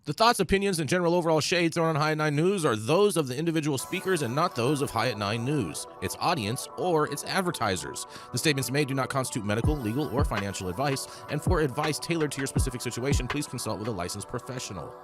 The thoughts, opinions, and general overall shades thrown on High at 9 News are those of the individual speakers and not those of High at 9 News, its audience, or its advertisers. The statements made do not constitute medical, legal, or financial advice, and for advice tailored to your specific situation, please consult with a licensed professional.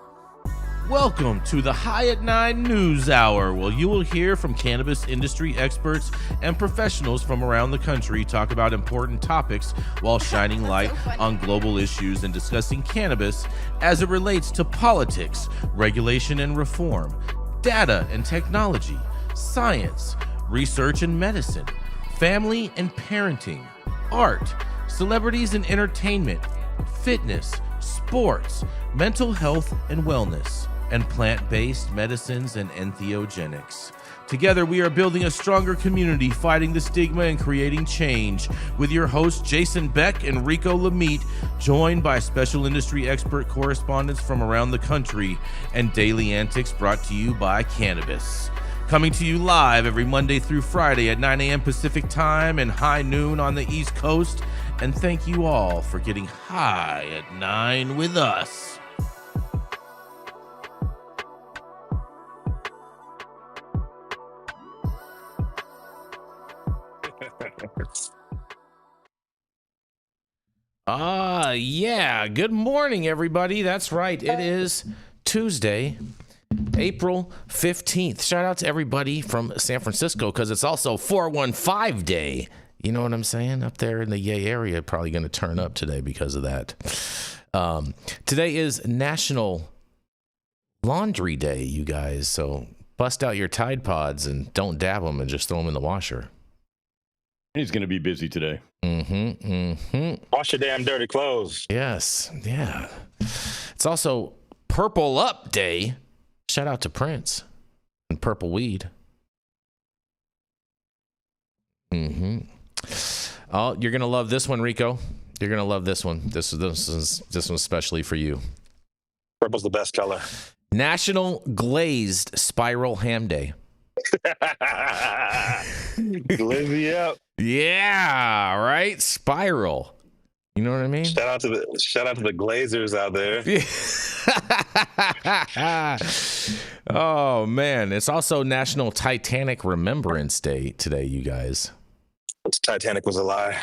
Welcome to the High at 9 News Hour, where you will hear from cannabis industry experts and professionals from around the country talk about important topics while shining light on global issues and discussing cannabis as it relates to politics, regulation and reform, data and technology, science, research and medicine, family and parenting, art, celebrities and entertainment, fitness, sports, mental health and wellness, and plant-based medicines and entheogenics. Together, we are building a stronger community, fighting the stigma and creating change. With your hosts, Jason Beck and Rico Lamitte, joined by special industry expert correspondents from around the country, and daily antics brought to you by Cannabis. Coming to you live every Monday through Friday at 9 a.m. Pacific Time and high noon on the East Coast. And thank you all for getting high at 9 with us. Yeah. Good morning, everybody. That's right. It is Tuesday, April 15th. Shout out to everybody from San Francisco because it's also 415 Day. You know what I'm saying? Up there in the Yay area, probably going to turn up today because of that. Today is National Laundry Day, you guys. So bust out your Tide Pods and don't dab them and just throw them in the washer. He's going to be busy today. Wash your damn dirty clothes. Yes. Yeah. It's also Purple Up Day. Shout out to Prince and Purple Weed. Oh, you're going to love this one, Rico. You're going to love this one. This one's especially for you. Purple's the best color. National Glazed Spiral Ham Day. Glizzy up. Yeah, right? Spiral. You know what I mean? Shout out to the Glazers out there. Oh man, it's also National Titanic Remembrance Day today, you guys. Titanic was a lie.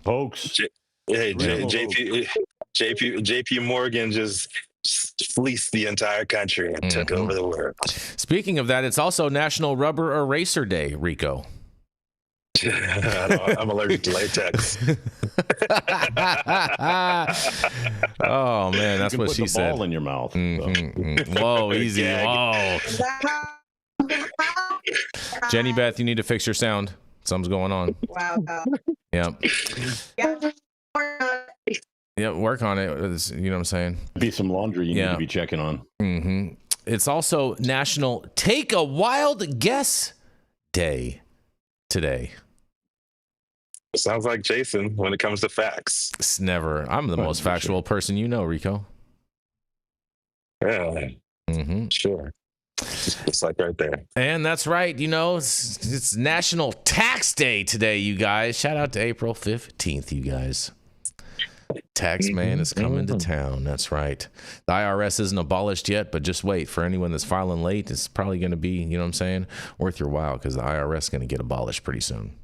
Folks. JP Morgan just fleeced the entire country and took over the world. Speaking of that, it's also National Rubber Eraser Day, Rico. I'm allergic to latex. Oh man, that's what she said. Ball in your mouth. Whoa, easy. Whoa. Jenny Beth, you need to fix your sound. Something's going on. Wow. Yep. Yeah, work on it. You know what I'm saying? Be some laundry you need to be checking on. It's also National Take a Wild Guess Day today. Sounds like Jason when it comes to facts. It's never. I'm the most factual person you know, Rico. Yeah. Sure. It's like right there. And that's right. You know, it's National Tax Day today, you guys. Shout out to April 15th, you guys. Tax man is coming to town. That's right. The IRS isn't abolished yet, but just wait. For anyone that's filing late, it's probably going to be, you know what I'm saying, worth your while because the IRS is going to get abolished pretty soon.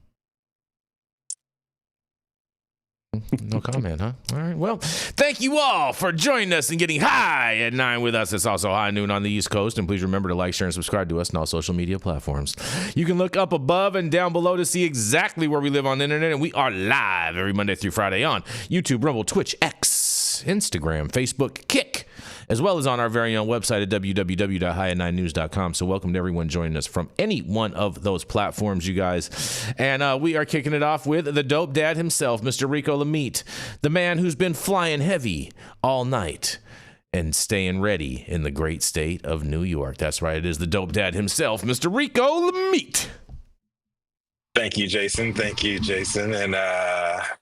No comment, huh? All right. Well, thank you all for joining us and getting high at 9 with us. It's also high noon on the East Coast. And please remember to like, share, and subscribe to us on all social media platforms. You can look up above and down below to see exactly where we live on the internet. And we are live every Monday through Friday on YouTube, Rumble, Twitch, X, Instagram, Facebook, Kick, as well as on our very own website at www.highat9news.com. So welcome to everyone joining us from any one of those platforms, you guys. And we are kicking it off with the dope dad himself, Mr. Rico Lamitte, the man who's been flying heavy all night and staying ready in the great state of New York. That's right. It is the dope dad himself, Mr. Rico Lamitte. Thank you, Jason. And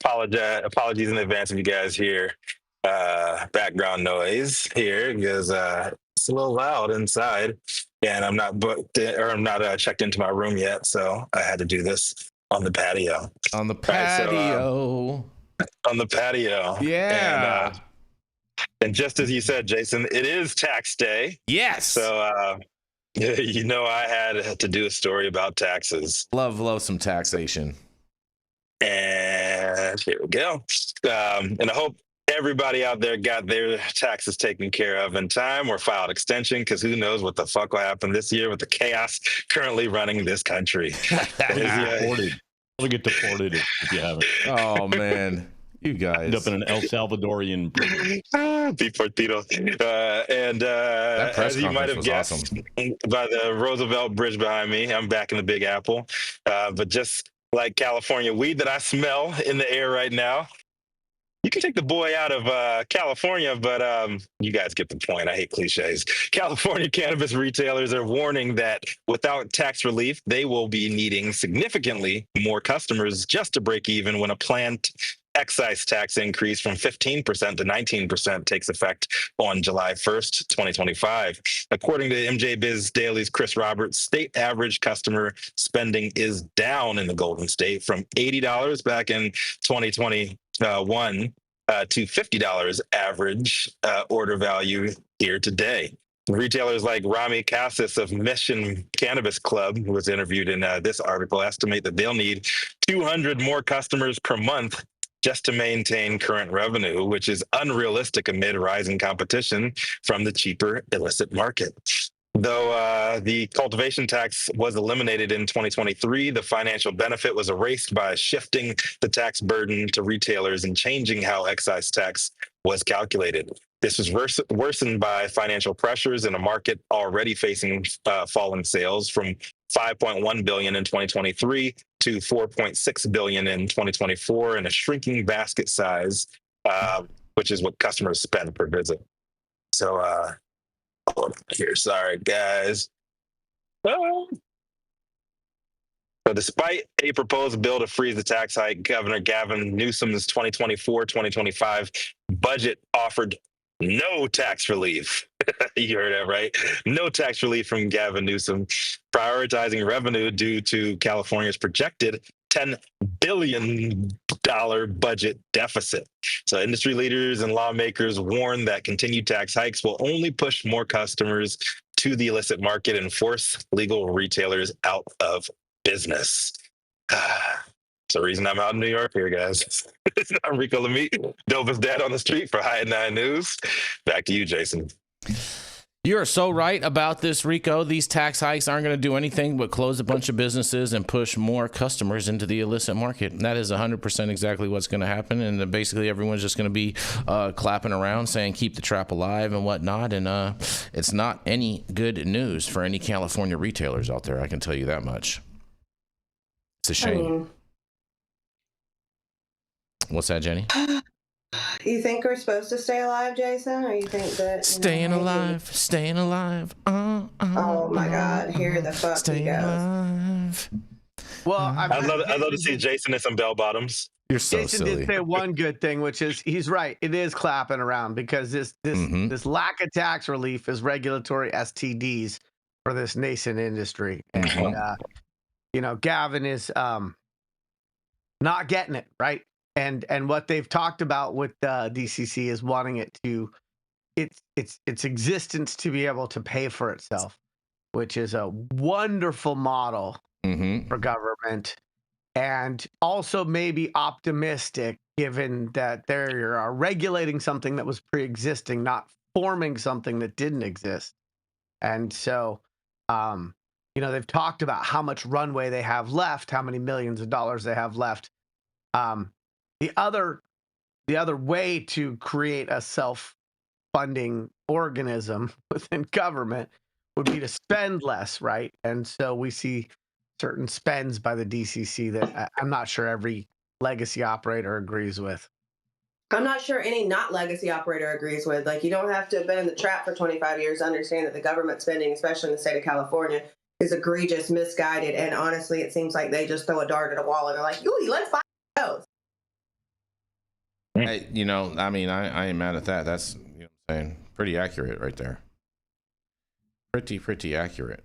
apologies in advance if you guys hear background noise here because it's a little loud inside and I'm not checked into my room yet. So I had to do this on the patio. On the patio. On the patio. Yeah. And And just as you said, Jason, it is tax day. Yes. So, you know, I had to do a story about taxes. Love some taxation. And here we go. And I hope everybody out there got their taxes taken care of in time or filed extension, because who knows what the fuck will happen this year with the chaos currently running this country. We'll get deported if you haven't. Oh, man. You guys. End up in an El Salvadorian Deportido. As you might have guessed by the Roosevelt Bridge behind me, I'm back in the Big Apple. But just like California weed that I smell in the air right now, you can take the boy out of California, but you guys get the point. I hate cliches. California cannabis retailers are warning that without tax relief, they will be needing significantly more customers just to break even when a planned excise tax increase from 15% to 19% takes effect on July 1st, 2025. According to MJ Biz Daily's Chris Roberts, state average customer spending is down in the Golden State from $80 back in 2021 to $50 average order value here today. Retailers like Rami Cassis of Mission Cannabis Club, who was interviewed in this article, estimate that they'll need 200 more customers per month just to maintain current revenue, which is unrealistic amid rising competition from the cheaper illicit market. Though the cultivation tax was eliminated in 2023, the financial benefit was erased by shifting the tax burden to retailers and changing how excise tax was calculated. This was worsened by financial pressures in a market already facing falling sales from $5.1 billion in 2023 to $4.6 billion in 2024, and a shrinking basket size, which is what customers spend per visit. So, hold on here, sorry guys. So despite a proposed bill to freeze the tax hike, Governor Gavin Newsom's 2024-2025 budget offered no tax relief. You heard that right? No tax relief from Gavin Newsom, prioritizing revenue due to California's projected $10 billion budget deficit. So industry leaders and lawmakers warn that continued tax hikes will only push more customers to the illicit market and force legal retailers out of business. It's the reason I'm out in New York here, guys. I'm Rico Lamitte, dopest dad on the street for High at 9 News. Back to you, Jason. You are so right about this, Rico. These tax hikes aren't going to do anything but close a bunch of businesses and push more customers into the illicit market. And that is 100% exactly what's going to happen. And basically everyone's just going to be clapping around saying keep the trap alive and whatnot. And it's not any good news for any California retailers out there. I can tell you that much. It's a shame. What's that, Jenny? You think we're supposed to stay alive, Jason? Or you think that... Staying alive. Oh, my God. Here the fuck he goes. Alive. Well, I'd love to see Jason in some bell bottoms. You're so Jason silly. did say one good thing, which is he's right. It is clapping around because this lack of tax relief is regulatory STDs for this nascent industry. And, Gavin is not getting it, right? And what they've talked about with DCC is wanting it to its existence to be able to pay for itself, which is a wonderful model for government, and also maybe optimistic given that they are regulating something that was pre-existing, not forming something that didn't exist. And so, they've talked about how much runway they have left, how many millions of dollars they have left. The other way to create a self-funding organism within government would be to spend less, right? And so we see certain spends by the DCC that I'm not sure every legacy operator agrees with. I'm not sure any not legacy operator agrees with. Like, you don't have to have been in the trap for 25 years to understand that the government spending, especially in the state of California, is egregious, misguided, and honestly, it seems like they just throw a dart at a wall and they're like, "Ooh, let's buy those." I ain't mad at that. That's, what I'm saying, pretty accurate right there. Pretty accurate.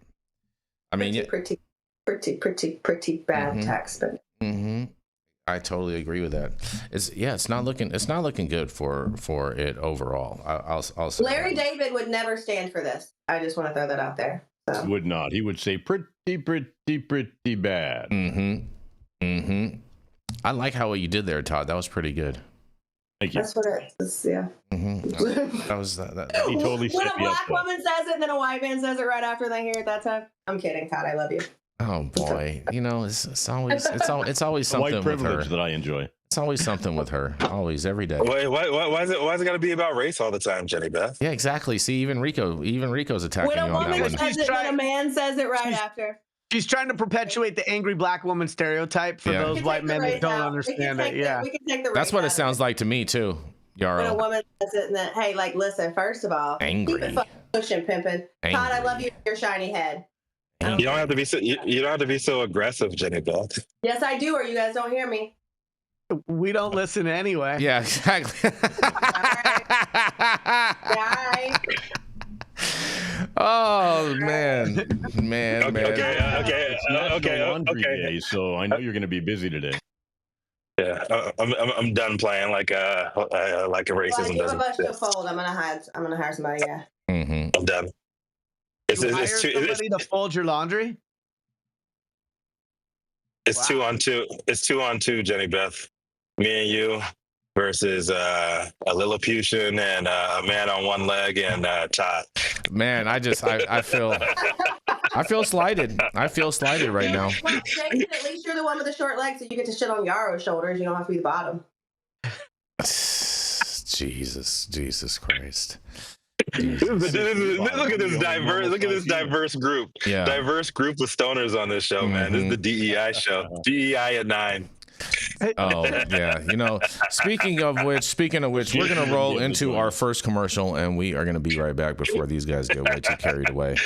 I mean, pretty bad tax spending. I totally agree with that. It's not looking good for it overall. I'll say Larry that. David would never stand for this. I just want to throw that out there. So. Would not. He would say pretty bad. I like how you did there, Todd. That was pretty good. Thank you. That's what it is. Yeah. That was that. He totally when set a me up. black woman says it, and then a white man says it right after they hear it that time. I'm kidding, Todd. I love you. Oh boy, it's always something White with privilege her. that I enjoy. It's always something with her. Always, every day. Why is it got to be about race all the time, Jenny Beth? Yeah, exactly. See, even Rico's attacking When you a on that woman one. says it, then a man says it right after. She's trying to perpetuate the angry black woman stereotype for Yeah. those white men that don't understand it. Yeah. We can take the That's race what it out of sounds like to me too, When a Yarrow. woman says it, and then, hey, like, listen, first of all, Angry. keep it fucking pushing, pimping. Todd, I Angry. love you, your shiny head. You don't have to be so. You don't have to be so aggressive, Jenny Beth. Yes, I do, or you guys don't hear me. We don't listen anyway. Yeah, exactly. Bye. Oh man. Okay. Laundry day, so I know you're going to be busy today. Yeah, I'm done playing like a Well, I racism give a doesn't bunch to exist. fold. I'm gonna hire somebody. Yeah. Mm-hmm. I'm done. You hire somebody to fold your laundry? It's 2-on-2. It's 2-on-2, Jenny Beth. Me and you versus a Lilliputian and a man on one leg and Todd. Man, I feel slighted. I feel slighted right now. Well, Jason, at least you're the one with the short legs, so you get to shit on Yarrow's shoulders. You don't have to be the bottom. Jesus Christ. Look at this diverse group. Yeah. Diverse group of stoners on this show, man. This is the DEI show. DEI at 9. Oh yeah, speaking of which, we're gonna roll into our first commercial, and we are gonna be right back before these guys get way too carried away.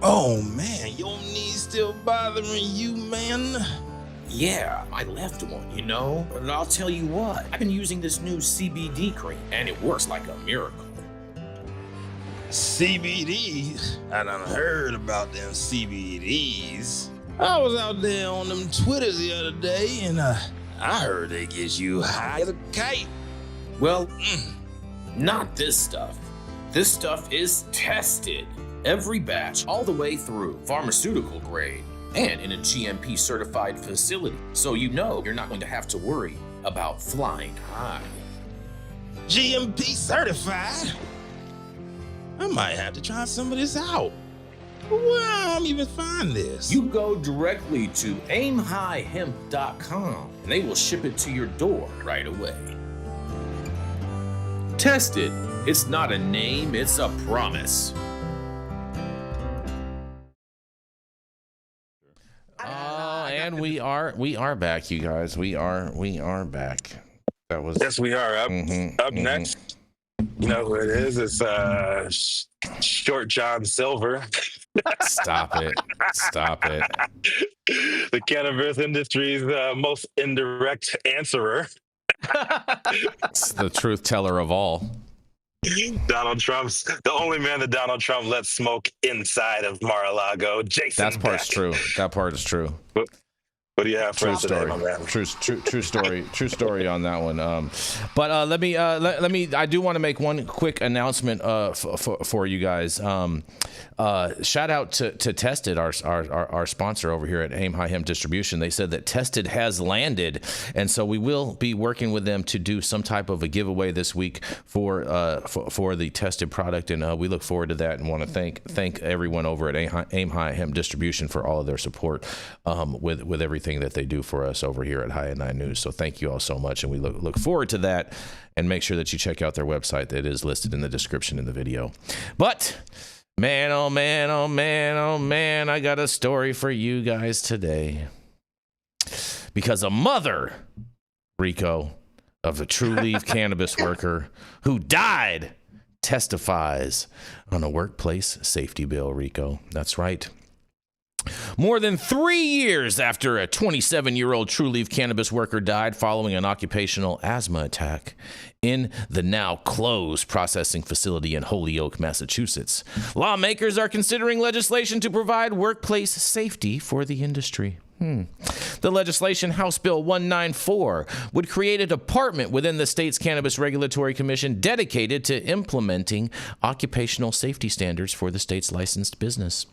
Oh man, your knees still bothering you, man? Yeah, my left one, But I'll tell you what, I've been using this new CBD cream, and it works like a miracle. CBDs? I done heard about them CBDs. I was out there on them Twitters the other day, and I heard they get you high as a kite. Well, not this stuff. This stuff is tested. Every batch, all the way through, pharmaceutical grade, and in a GMP certified facility. So you're not going to have to worry about flying high. GMP certified? I might have to try some of this out. Where I'm even find this? You go directly to aimhighhemp.com and they will ship it to your door right away. Tested. It's not a name, it's a promise. And we are back, you guys. We are back. That was Yes, we are up next. You know who it is? It's Short John Silver. Stop it. The cannabis industry's most indirect answerer. It's the truth teller of all. Donald Trump's the only man that Donald Trump lets smoke inside of Mar-a-Lago. Jason. That part's Beck. true. That part is true. What do you have for True us today, story. my man? True story. True story on that one. But let me. I do want to make one quick announcement for you guys. Shout out to Tested, our sponsor over here at Aim High Hemp Distribution. They said that Tested has landed, and so we will be working with them to do some type of a giveaway this week for the Tested product, and we look forward to that and want to thank everyone over at Aim High Hemp Distribution for all of their support with everything that they do for us over here at High at 9 News. So thank you all so much, and we look forward to that. And make sure that you check out their website. That is listed in the description in the video. But man, oh man, oh man, oh man, I got a story for you guys today. Because a mother, Rico, of a Trulieve cannabis worker who died testifies on a workplace safety bill, Rico. That's right. More than 3 years after a 27-year-old Trulieve cannabis worker died following an occupational asthma attack in the now closed processing facility in Holyoke, Massachusetts, lawmakers are considering legislation to provide workplace safety for the industry. The legislation, House Bill 194, would create a department within the state's Cannabis Regulatory Commission dedicated to implementing occupational safety standards for the state's licensed business.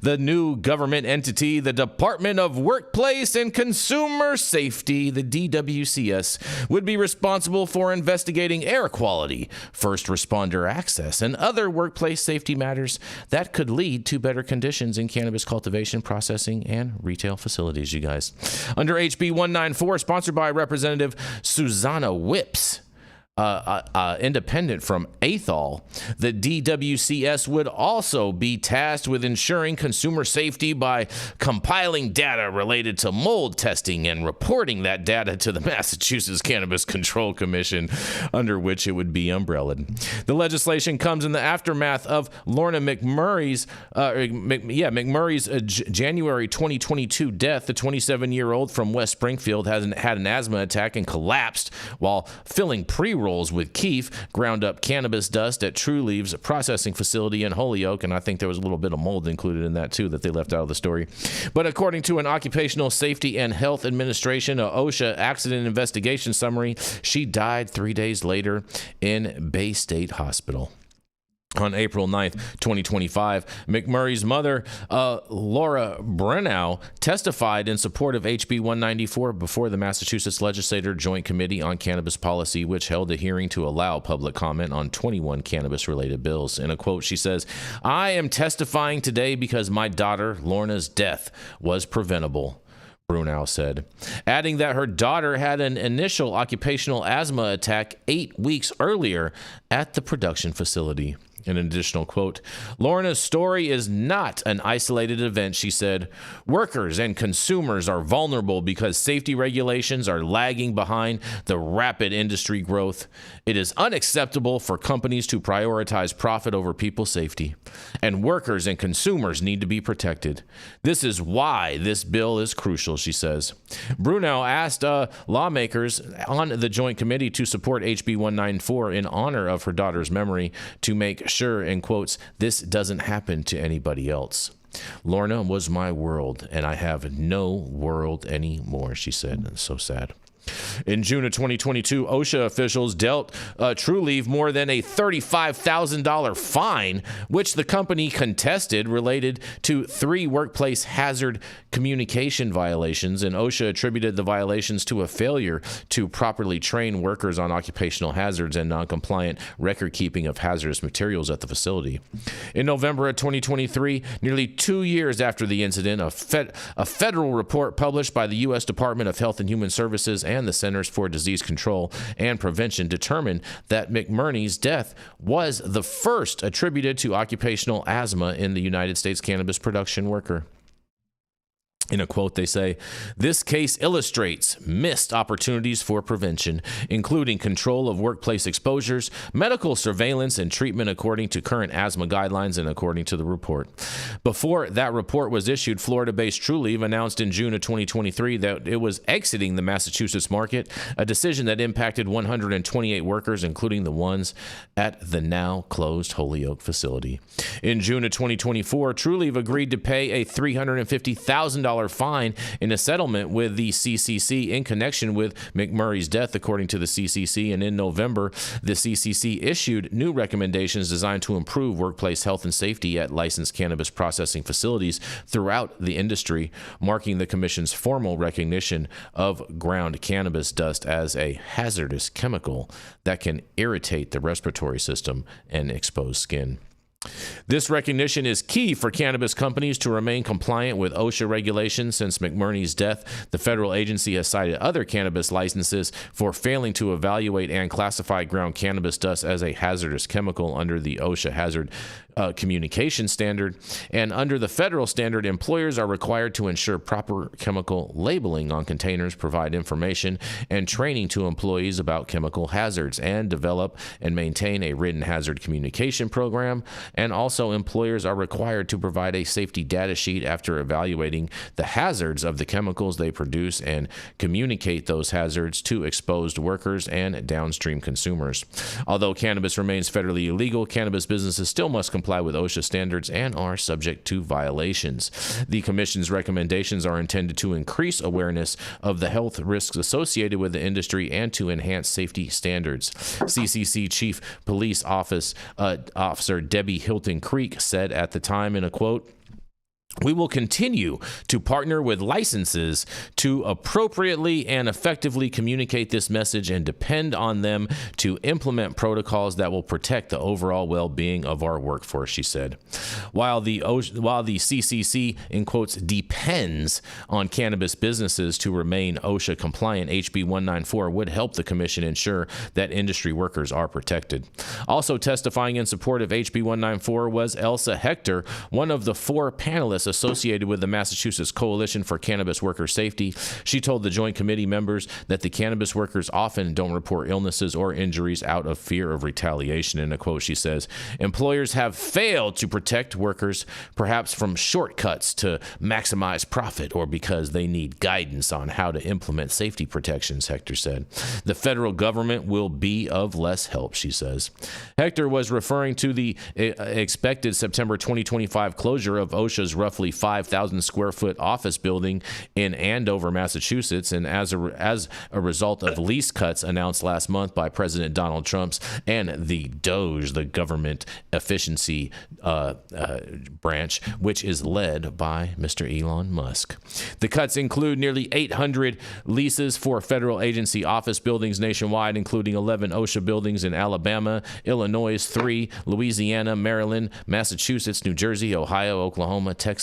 The new government entity, the Department of Workplace and Consumer Safety, the DWCS, would be responsible for investigating air quality, first responder access, and other workplace safety matters that could lead to better conditions in cannabis cultivation, processing, and retail facilities. You guys. Under HB 194, sponsored by Representative Susanna Whips, independent from Athol, the DWCS would also be tasked with ensuring consumer safety by compiling data related to mold testing and reporting that data to the Massachusetts Cannabis Control Commission, under which it would be umbrellaed. The legislation comes in the aftermath of Lorna McMurray's January 2022 death. The 27-year-old from West Springfield had an asthma attack and collapsed while filling pre-rolls with Keef, ground up cannabis dust at Trulieve's processing facility in Holyoke, and I think there was a little bit of mold included in that too that they left out of the story. But according to an Occupational Safety and Health Administration, OSHA accident investigation summary, she died 3 days later in Bay State Hospital. On April 9th, 2025, McMurray's mother, Laura Brennow, testified in support of HB 194 before the Massachusetts Legislature Joint Committee on Cannabis Policy, which held a hearing to allow public comment on 21 cannabis-related bills. In a quote, she says, "I am testifying today because my daughter, Lorna's death, was preventable," Brunel said, adding that her daughter had an initial occupational asthma attack 8 weeks earlier at the production facility. In an additional quote, "Lorna's story is not an isolated event," she said. "Workers and consumers are vulnerable because safety regulations are lagging behind the rapid industry growth. It is unacceptable for companies to prioritize profit over people's safety, and workers and consumers need to be protected. This is why this bill is crucial," she says. Brunel asked lawmakers on the Joint Committee to support HB 194 in honor of her daughter's memory to make sure, in quotes, "this doesn't happen to anybody else. Lorna was my world, and I have no world anymore," she said. It's so sad. In June of 2022, OSHA officials dealt Trulieve more than a $35,000 fine, which the company contested related to 3 workplace hazard communication violations, and OSHA attributed the violations to a failure to properly train workers on occupational hazards and non-compliant record-keeping of hazardous materials at the facility. In November of 2023, nearly 2 years after the incident, a federal report published by the U.S. Department of Health and Human Services and the Centers for Disease Control and Prevention determined that McMurray's death was the first attributed to occupational asthma in the United States cannabis production worker. In a quote, they say, "This case illustrates missed opportunities for prevention, including control of workplace exposures, medical surveillance, and treatment according to current asthma guidelines," and according to the report. Before that report was issued, Florida-based Trulieve announced in June of 2023 that it was exiting the Massachusetts market, a decision that impacted 128 workers, including the ones at the now closed Holyoke facility. In June of 2024, Trulieve agreed to pay a $350,000 fine in a settlement with the CCC in connection with McMurray's death, according to the CCC. And in November, the CCC issued new recommendations designed to improve workplace health and safety at licensed cannabis processing facilities throughout the industry, marking the Commission's formal recognition of ground cannabis dust as a hazardous chemical that can irritate the respiratory system and expose skin. This recognition is key for cannabis companies to remain compliant with OSHA regulations. Since McMurray's death, the federal agency has cited other cannabis licenses for failing to evaluate and classify ground cannabis dust as a hazardous chemical under the OSHA hazard communication standard. And under the federal standard, employers are required to ensure proper chemical labeling on containers, provide information and training to employees about chemical hazards, and develop and maintain a written hazard communication program. And also, employers are required to provide a safety data sheet after evaluating the hazards of the chemicals they produce and communicate those hazards to exposed workers and downstream consumers. Although cannabis remains federally illegal, cannabis businesses still must comply with OSHA standards and are subject to violations. The Commission's recommendations are intended to increase awareness of the health risks associated with the industry and to enhance safety standards. CCC Chief Police Officer Debbie Hilton Creek said at the time in a quote, "We will continue to partner with licenses to appropriately and effectively communicate this message and depend on them to implement protocols that will protect the overall well-being of our workforce," she said. While the CCC, in quotes, depends on cannabis businesses to remain OSHA compliant, HB 194 would help the Commission ensure that industry workers are protected. Also testifying in support of HB 194 was Elsa Hector, one of the 4 panelists associated with the Massachusetts Coalition for Cannabis Worker Safety. She told the Joint Committee members that the cannabis workers often don't report illnesses or injuries out of fear of retaliation. In a quote, she says, "Employers have failed to protect workers, perhaps from shortcuts to maximize profit or because they need guidance on how to implement safety protections," Hector said. "The federal government will be of less help," she says. Hector was referring to the expected September 2025 closure of OSHA's roughly 5,000 square foot office building in Andover, Massachusetts, and as a result of lease cuts announced last month by President Donald Trump and the DOGE, the government efficiency branch, which is led by Mr. Elon Musk. The cuts include nearly 800 leases for federal agency office buildings nationwide, including 11 OSHA buildings in Alabama, Illinois, 3, Louisiana, Maryland, Massachusetts, New Jersey, Ohio, Oklahoma, Texas,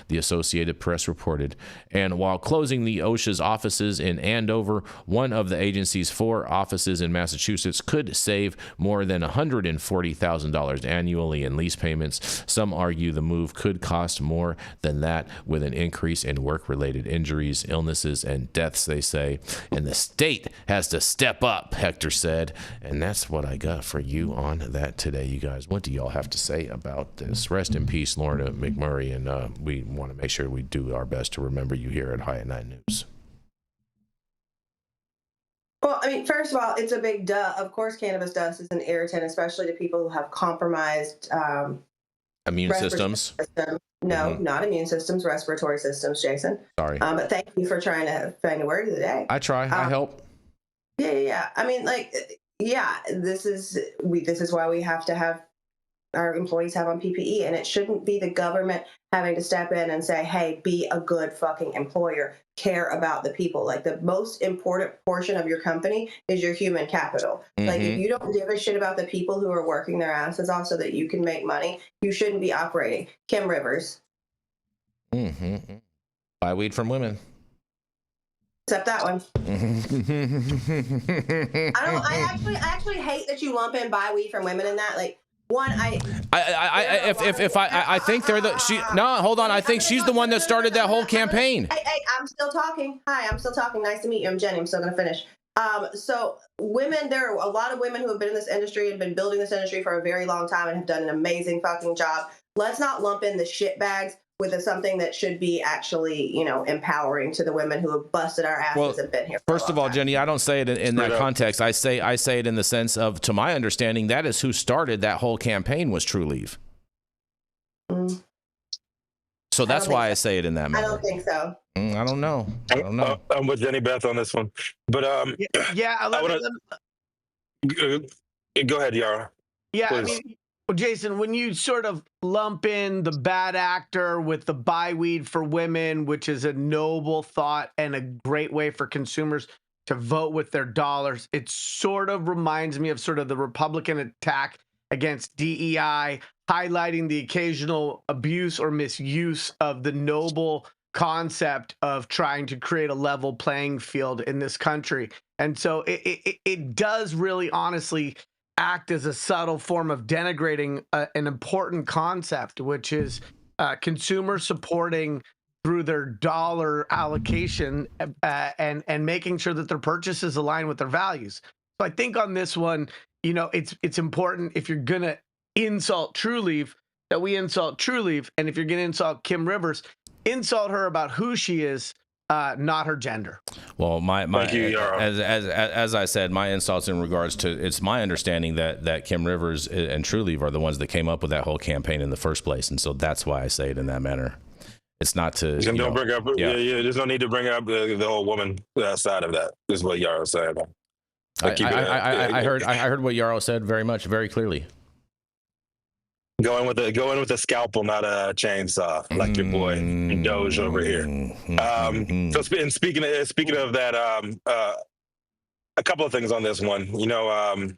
the Associated Press reported. And while closing the OSHA's offices in Andover, one of the agency's 4 offices in Massachusetts could save more than $140,000 annually in lease payments. Some argue the move could cost more than that, with an increase in work-related injuries, illnesses, and deaths, they say. And the state has to step up, Hector said. And that's what I got for you on that today, you guys. What do y'all have to say about this? Rest in peace, Lorna McMurray, and we want to make sure we do our best to remember you here at High at Night News. Well, I mean, first of all, it's a big duh. Of course, cannabis dust is an irritant, especially to people who have compromised immune systems. No, not immune systems, respiratory systems, Jason. Sorry. But thank you for trying to find a word of the day. I try. I help. Yeah. I mean, this is why we have to have our employees have on PPE, and it shouldn't be the government having to step in and say, hey, be a good fucking employer, care about the people. Like, the most important portion of your company is your human capital. Mm-hmm. Like, if you don't give a shit about the people who are working their asses off so that you can make money, you shouldn't be operating. Kim Rivers. Mm-hmm. Buy weed from women. Except that one. I actually hate that you lump in buy weed from women in that. Like, one, I think they're the hold on. I think she's the one that started that whole campaign. Hey, I'm still talking. Hi, I'm still talking. Nice to meet you. I'm Jenny. I'm still gonna finish. So women, there are a lot of women who have been in this industry and been building this industry for a very long time and have done an amazing fucking job. Let's not lump in the shit bags with something that should be actually, empowering to the women who have busted our asses and been here. First of all, Jenny, I don't say it in that context. I say it in the sense of, to my understanding, that is who started that whole campaign was Trulieve. So that's why I say it in that manner. I don't think so. I don't know. I'm with Jenny Beth on this one, but go ahead, Yara. Yeah, please. I mean, well, Jason, when you sort of lump in the bad actor with the buy weed for women, which is a noble thought and a great way for consumers to vote with their dollars, it sort of reminds me of sort of the Republican attack against DEI, highlighting the occasional abuse or misuse of the noble concept of trying to create a level playing field in this country. And so it does really honestly act as a subtle form of denigrating an important concept, which is consumer supporting through their dollar allocation and making sure that their purchases align with their values. So I think on this one, it's important if you're gonna insult Trulieve that we insult Trulieve, and if you're gonna insult Kim Rivers, insult her about who she is, not her gender. Well, Thank you, Yarrow. as I said, my insults in regards to, it's my understanding that Kim Rivers and Trulieve are the ones that came up with that whole campaign in the first place, and so that's why I say it in that manner. It's not to don't bring up. Yeah. There's no need to bring up the whole woman side of that. This is what Yarrow said. I heard what Yarrow said very clearly. Going with a scalpel, not a chainsaw, like your boy Doge over here. So speaking of that, a couple of things on this one. When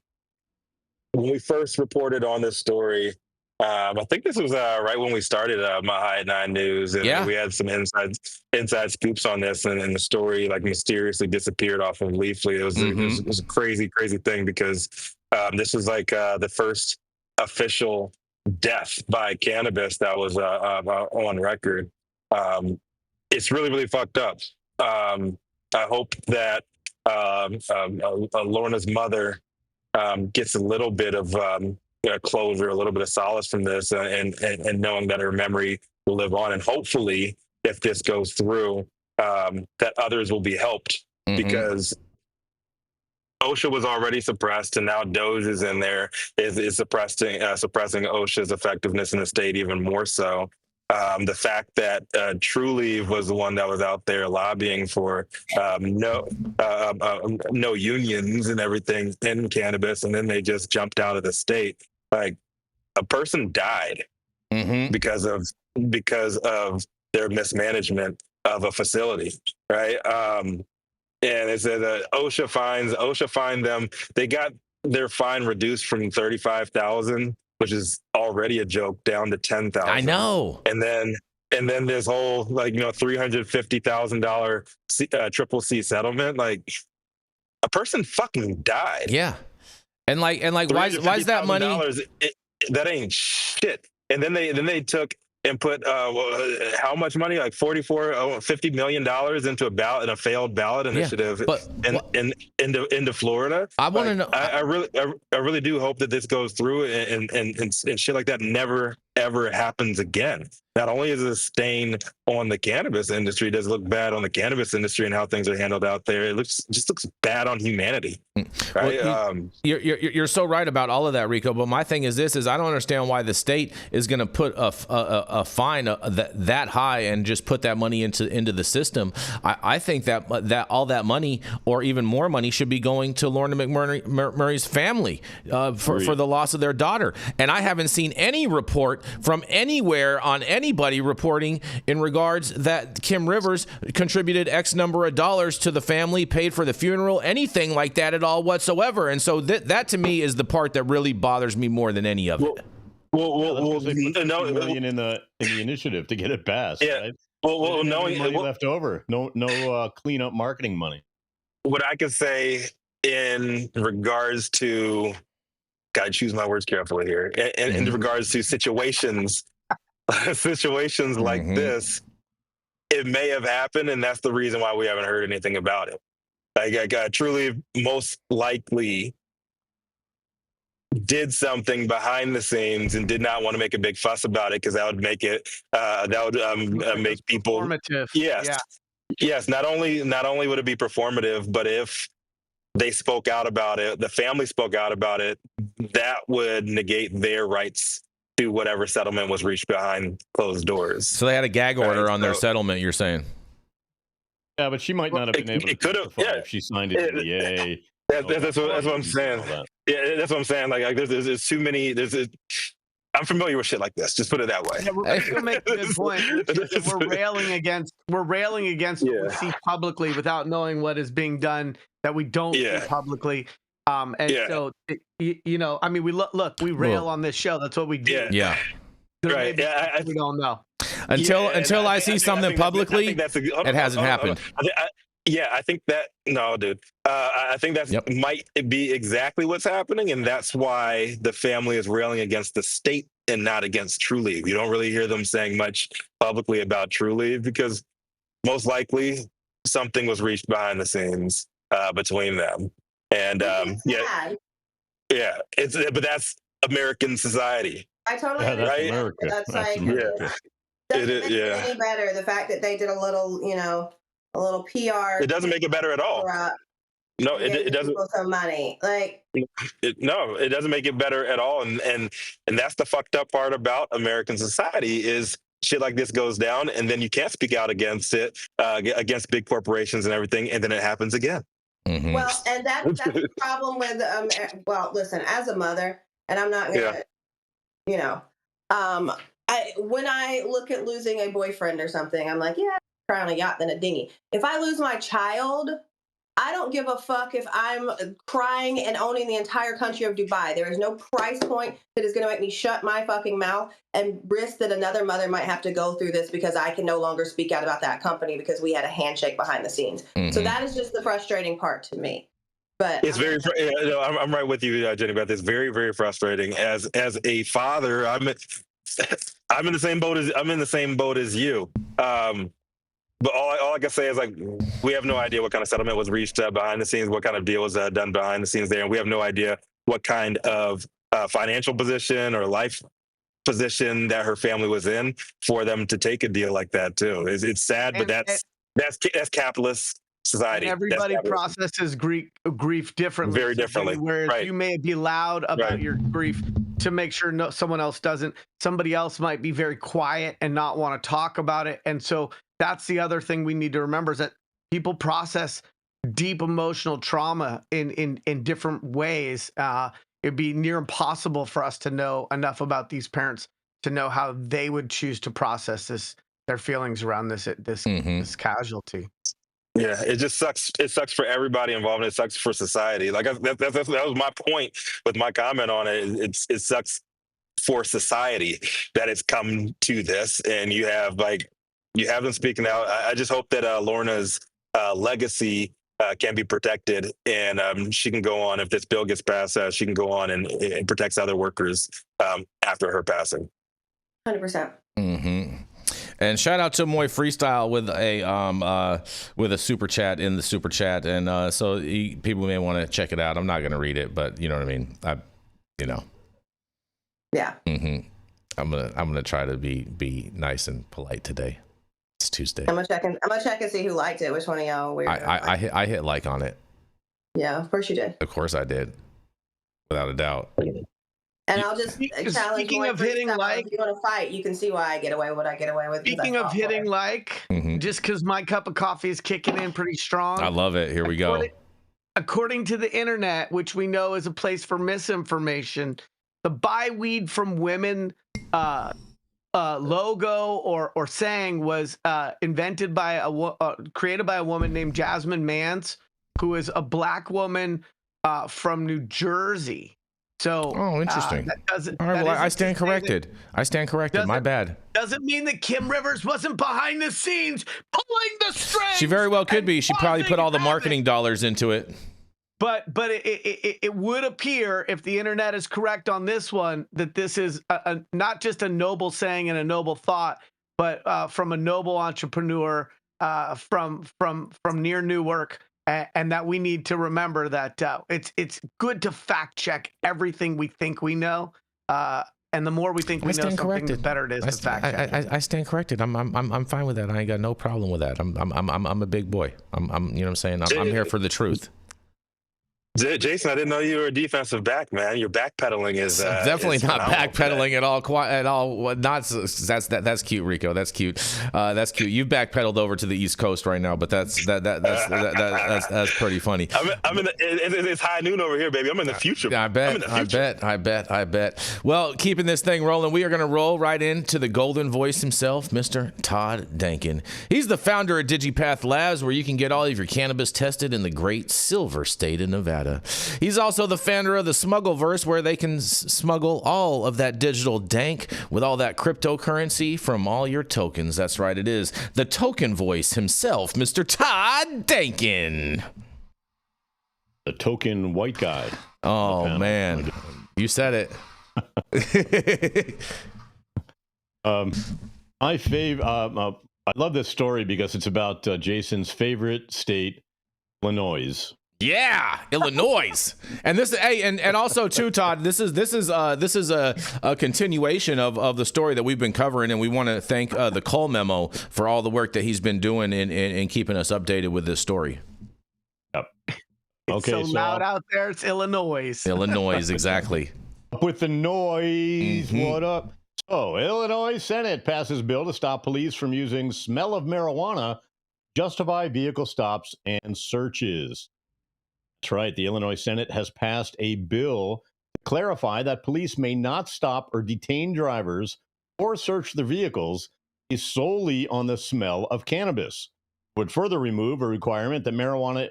we first reported on this story, I think this was right when we started my High at 9 News, and we had some inside scoops on this, and the story like mysteriously disappeared off of Leafly. It was a crazy thing because this was like the first official death by cannabis that was on record. It's really fucked up. I hope that Lorna's mother gets a little bit of closure, a little bit of solace from this, and knowing that her memory will live on, and hopefully, if this goes through, that others will be helped, because OSHA was already suppressed, and now Doge is in there, is suppressing OSHA's effectiveness in the state even more so. The fact that Trulieve was the one that was out there lobbying for no unions and everything in cannabis, and then they just jumped out of the state. Like, a person died because of their mismanagement of a facility, right? And it said that OSHA fined them. They got their fine reduced from $35,000, which is already a joke, down to $10,000. I know. And then this whole $350,000 triple C settlement. Like, a person fucking died. Yeah. And why is that money? That ain't shit. And then they took and put how much money? Like $50 million into a failed ballot initiative into Florida. I want to know. I really do hope that this goes through and shit like that never ever happens again. Not only is it a stain on the cannabis industry, it does look bad on the cannabis industry and how things are handled out there. It just looks bad on humanity. Right? Well, you're so right about all of that, Rico. But my thing is I don't understand why the state is going to put a fine that high and just put that money into the system. I think that all that money, or even more money, should be going to Lorna McMurray's family for the loss of their daughter. And I haven't seen any report from anywhere on anybody reporting in regards that Kim Rivers contributed X number of dollars to the family, paid for the funeral, anything like that at all whatsoever. And so that to me is the part that really bothers me more than any of it. Well, they put $1 million in the initiative to get it passed. Yeah. Right? Well, money left over. No cleanup marketing money. What I could say in regards to, gotta choose my words carefully here, in regards to situations like this, it may have happened, and that's the reason why we haven't heard anything about it. Like, I truly most likely did something behind the scenes and did not want to make a big fuss about it, because that would make it make people performative. Yes. Not only would it be performative, but if they spoke out about it, the family spoke out about it, that would negate their rights to whatever settlement was reached behind closed doors. So they had a gag order on their settlement, you're saying? Yeah, but she might not have been able to testify if she signed it to the DA. That's what I'm saying. Yeah, that's what I'm saying. Like there's too many. I'm familiar with shit like this. Just put it that way. Yeah, we're making a good point. We're railing against what we see publicly without knowing what is being done that we don't see publicly. So I mean, we rail on this show. That's what we do. Yeah. Right. We don't know. Until I see something publicly, it hasn't happened. Yeah, I think that no, dude. I think that might be exactly what's happening, and that's why the family is railing against the state and not against Trulieve. You don't really hear them saying much publicly about Trulieve because most likely something was reached behind the scenes between them. And but that's American society. I totally that's understand. America. That's like America. Doesn't make it any better. The fact that they did a little PR. It doesn't make it better at all. No, it doesn't. People some money, like. No, it doesn't make it better at all. And that's the fucked up part about American society is shit like this goes down, and then you can't speak out against it, against big corporations and everything, and then it happens again. Mm-hmm. Well, and that's the problem with. Well, listen, as a mother, and I'm not gonna, when I look at losing a boyfriend or something, I'm like, yeah, cry on a yacht than a dinghy. If I lose my child, I don't give a fuck if I'm crying and owning the entire country of Dubai. There is no price point that is going to make me shut my fucking mouth and risk that another mother might have to go through this because I can no longer speak out about that company because we had a handshake behind the scenes. Mm-hmm. So that is just the frustrating part to me. But it's I'm right with you, Jenny, about this. Very, very frustrating. As a father, I'm in the same boat as you. But all I can say is, like, we have no idea what kind of settlement was reached behind the scenes, what kind of deal was done behind the scenes there, and we have no idea what kind of financial position or life position that her family was in for them to take a deal like that too. It's sad, but that's capitalist society. And everybody processes grief differently. Very differently. Whereas you may be loud about your grief to make sure someone else doesn't. Somebody else might be very quiet and not want to talk about it, and so. That's the other thing we need to remember is that people process deep emotional trauma in different ways. It'd be near impossible for us to know enough about these parents to know how they would choose to process their feelings around this casualty. Yeah, it just sucks. It sucks for everybody involved. And it sucks for society. Like that was my point with my comment on it. It sucks for society that it's come to this, and you have them speaking out. I just hope that Lorna's legacy can be protected, and she can go on. If this bill gets passed, she can go on and protects other workers after her passing. 100%. Mm-hmm. And shout out to Moy Freestyle with a super chat in the super chat, and so people may want to check it out. I'm not going to read it, but you know what I mean. Yeah. Mm-hmm. I'm gonna try to be nice and polite today. It's Tuesday. I'm gonna check and see who liked it. Which one of y'all? I hit like on it. Yeah, of course you did. Of course I did, without a doubt. And I'll just challenge. Speaking of hitting like, if you want to fight, you can see why I get away with what I get away with. Speaking of hitting just because my cup of coffee is kicking in pretty strong. I love it. Here we go. According to the internet, which we know is a place for misinformation, the buy weed from women logo or saying was invented by created by a woman named Jasmine Mance, who is a black woman from New Jersey. So interesting. All right, well, I stand corrected. My bad. Doesn't mean that Kim Rivers wasn't behind the scenes pulling the strings. She very well could be. She probably put all the marketing dollars into it. But it would appear, if the internet is correct on this one, that this is not just a noble saying and a noble thought, but from a noble entrepreneur from near Newark, and that we need to remember that it's good to fact check everything we think we know, and the more we think we know something, the better it is to fact check. I stand corrected. I'm fine with that. I ain't got no problem with that. I'm a big boy. I'm you know what I'm saying. I'm here for the truth. Jason, I didn't know you were a defensive back, man. Your backpedaling is definitely not backpedaling at all. At all. Not that's cute, Rico. That's cute. That's cute. You've backpedaled over to the East Coast right now, but that's pretty funny. It's high noon over here, baby. I'm in the future. I bet. Well, keeping this thing rolling, we are going to roll right into the golden voice himself, Mr. Todd Denkin. He's the founder of DigiPath Labs, where you can get all of your cannabis tested in the great Silver State of Nevada. data. He's also the founder of the Smuggleverse, where they can smuggle all of that digital dank with all that cryptocurrency from all your tokens. That's right, it is the token voice himself, Mr. Todd Denkin. The token white guy. Oh, man. You said it. I love this story because it's about Jason's favorite state, Illinois. Yeah, Illinois. And this, hey, and also too, Todd, this is a continuation of the story that we've been covering, and we want to thank the Cole Memo for all the work that he's been doing in keeping us updated with this story. Yep. Okay, so loud out there, it's Illinois. Illinois, exactly. Up with the noise. What up? So, Illinois Senate passes bill to stop police from using smell of marijuana, justify vehicle stops and searches. That's right. The Illinois Senate has passed a bill to clarify that police may not stop or detain drivers or search their vehicles based solely on the smell of cannabis. It would further remove a requirement that marijuana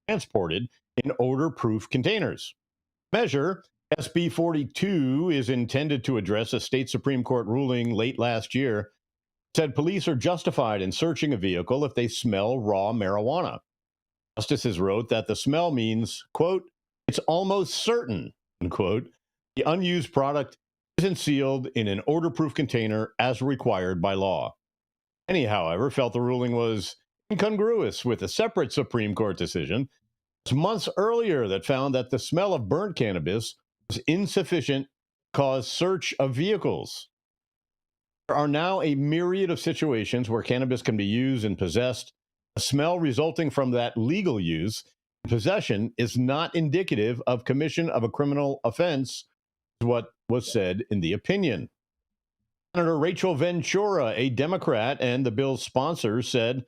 transported in odor-proof containers. Measure SB 42 is intended to address a state Supreme Court ruling late last year. Said police are justified in searching a vehicle if they smell raw marijuana. Justices wrote that the smell means, quote, it's almost certain, unquote, the unused product isn't sealed in an odor-proof container as required by law. Many, however, felt the ruling was incongruous with a separate Supreme Court decision months earlier that found that the smell of burnt cannabis was insufficient to cause search of vehicles. There are now a myriad of situations where cannabis can be used and possessed. The smell resulting from that legal use and possession is not indicative of commission of a criminal offense, is what was said in the opinion. Senator Rachel Ventura, a Democrat and the bill's sponsor, said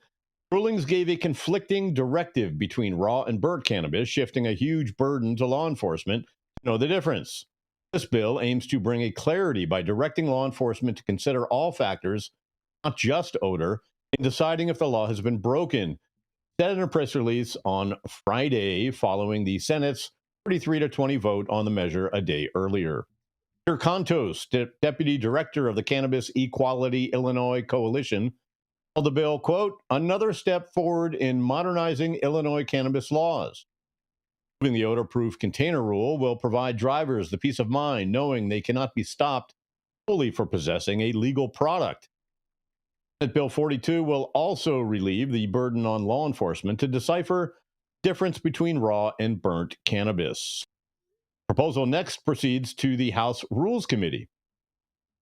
rulings gave a conflicting directive between raw and burnt cannabis, shifting a huge burden to law enforcement to know the difference. This bill aims to bring a clarity by directing law enforcement to consider all factors, not just odor, in deciding if the law has been broken. Said in a press release on Friday following the Senate's 33-20 vote on the measure a day earlier. Peter Contos, Deputy Director of the Cannabis Equality Illinois Coalition, called the bill, quote, another step forward in modernizing Illinois cannabis laws. Moving the odor-proof container rule will provide drivers the peace of mind knowing they cannot be stopped solely for possessing a legal product. Senate Bill 42 will also relieve the burden on law enforcement to decipher the difference between raw and burnt cannabis. Proposal next proceeds to the House Rules Committee.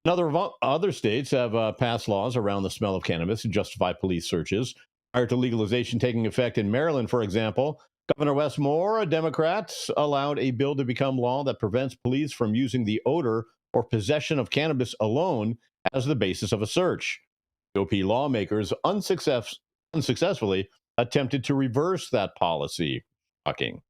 Other states have passed laws around the smell of cannabis to justify police searches. Prior to legalization taking effect in Maryland, for example, Governor Wes Moore, a Democrat, allowed a bill to become law that prevents police from using the odor or possession of cannabis alone as the basis of a search. GOP lawmakers unsuccessfully attempted to reverse that policy. Shocking.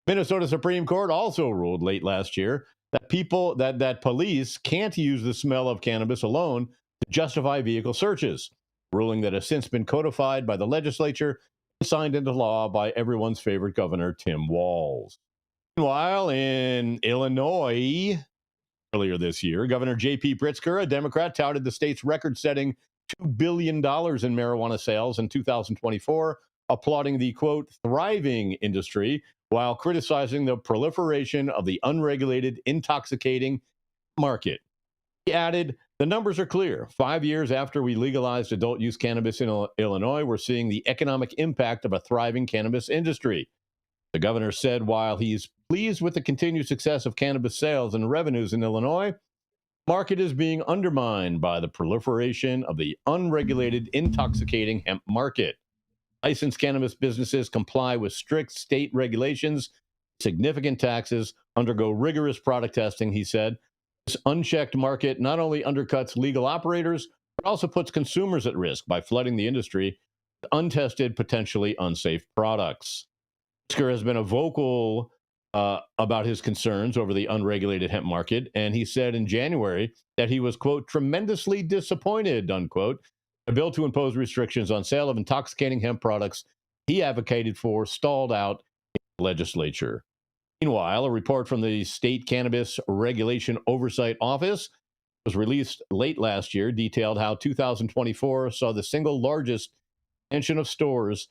Minnesota Supreme Court also ruled late last year that police can't use the smell of cannabis alone to justify vehicle searches, ruling that has since been codified by the legislature and signed into law by everyone's favorite governor, Tim Walz. Meanwhile, in Illinois, earlier this year, Governor J.P. Pritzker, a Democrat, touted the state's record-setting $2 billion in marijuana sales in 2024, applauding the, quote, thriving industry, while criticizing the proliferation of the unregulated, intoxicating market. He added, the numbers are clear. 5 years after we legalized adult use cannabis in Illinois, we're seeing the economic impact of a thriving cannabis industry. The governor said while he's pleased with the continued success of cannabis sales and revenues in Illinois, the market is being undermined by the proliferation of the unregulated, intoxicating hemp market. Licensed cannabis businesses comply with strict state regulations, significant taxes, undergo rigorous product testing, he said. This unchecked market not only undercuts legal operators, but also puts consumers at risk by flooding the industry with untested, potentially unsafe products. Pritzker has been vocal about his concerns over the unregulated hemp market, and he said in January that he was, quote, tremendously disappointed, unquote. A bill to impose restrictions on sale of intoxicating hemp products he advocated for stalled out in legislature. Meanwhile, a report from the State Cannabis Regulation Oversight Office was released late last year, detailed how 2024 saw the single largest expansion of stores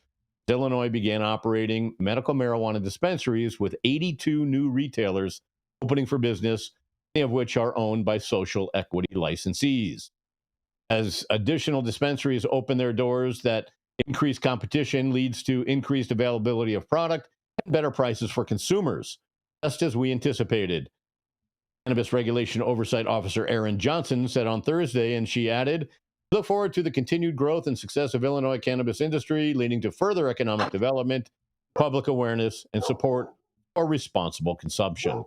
as Illinois began operating medical marijuana dispensaries, with 82 new retailers opening for business, many of which are owned by social equity licensees. As additional dispensaries open their doors, that increased competition leads to increased availability of product and better prices for consumers, just as we anticipated. Cannabis Regulation Oversight Officer Erin Johnson said on Thursday, and she added, "Look forward to the continued growth and success of Illinois cannabis industry, leading to further economic development, public awareness, and support for responsible consumption."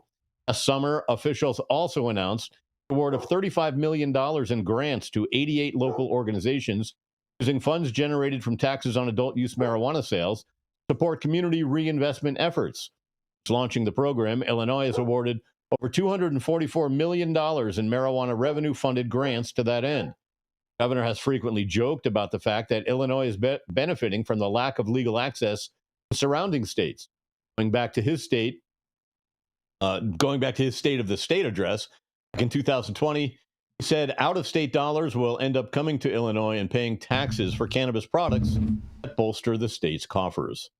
Last summer, officials also announced the award of $35 million in grants to 88 local organizations using funds generated from taxes on adult use marijuana sales to support community reinvestment efforts. Since launching the program, Illinois has awarded over $244 million in marijuana revenue-funded grants to that end. The governor has frequently joked about the fact that Illinois is benefiting from the lack of legal access to surrounding states. Going back to his State of the State address back in 2020, he said out-of-state dollars will end up coming to Illinois and paying taxes for cannabis products that bolster the state's coffers.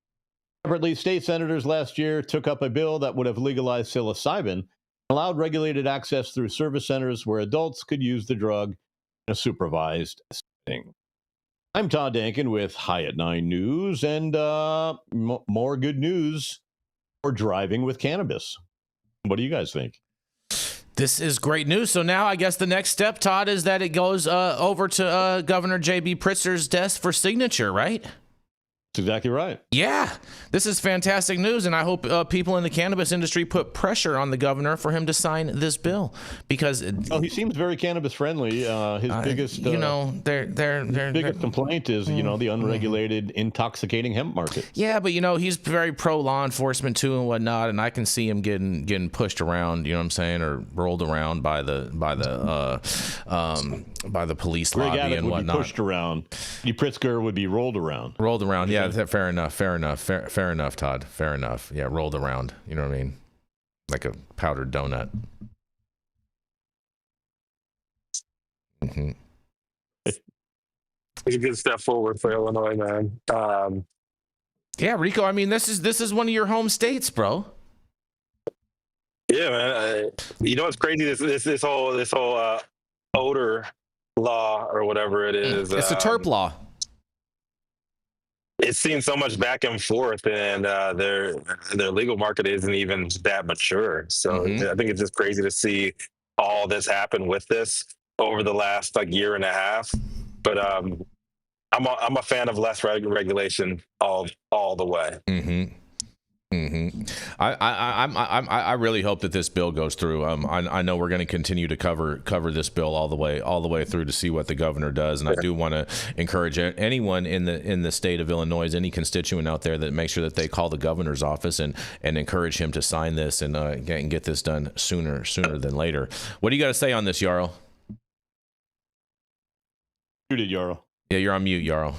Separately, state senators last year took up a bill that would have legalized psilocybin and allowed regulated access through service centers where adults could use the drug in a supervised setting. I'm Todd Denkin with High at 9 News, and more good news for driving with cannabis. What do you guys think? This is great news. So now I guess the next step, Todd, is that it goes over to Governor J.B. Pritzker's desk for signature, right? That's exactly right. Yeah, this is fantastic news, and I hope people in the cannabis industry put pressure on the governor for him to sign this bill, because he seems very cannabis friendly. His biggest, biggest complaint is the unregulated, intoxicating hemp market. Yeah, but he's very pro law enforcement too and whatnot, and I can see him getting pushed around. You know what I'm saying, or rolled around by the police Greg lobby Abbott and would whatnot. Be pushed around. Pritzker would be rolled around. Rolled around, yeah. Fair enough, Todd. Fair enough. Yeah, rolled around. You know what I mean? Like a powdered donut. Mm-hmm. It's a good step forward for Illinois, man. Yeah, Rico. I mean, this is one of your home states, bro. Yeah, man. What's crazy? This whole odor law or whatever it is. It's a terp law. It's seen so much back and forth, and their legal market isn't even that mature. So I think it's just crazy to see all this happen with this over the last year and a half. But I'm a fan of less regulation all the way. I really hope that this bill goes through. I know we're going to continue to cover this bill all the way through to see what the governor does, and I do want to encourage anyone in the state of Illinois, any constituent out there, that make sure that they call the governor's office and encourage him to sign this and get this done sooner than later. What do you got to say on this, Yarrow? Muted, Yarrow. Yeah, you're on mute, Yarrow.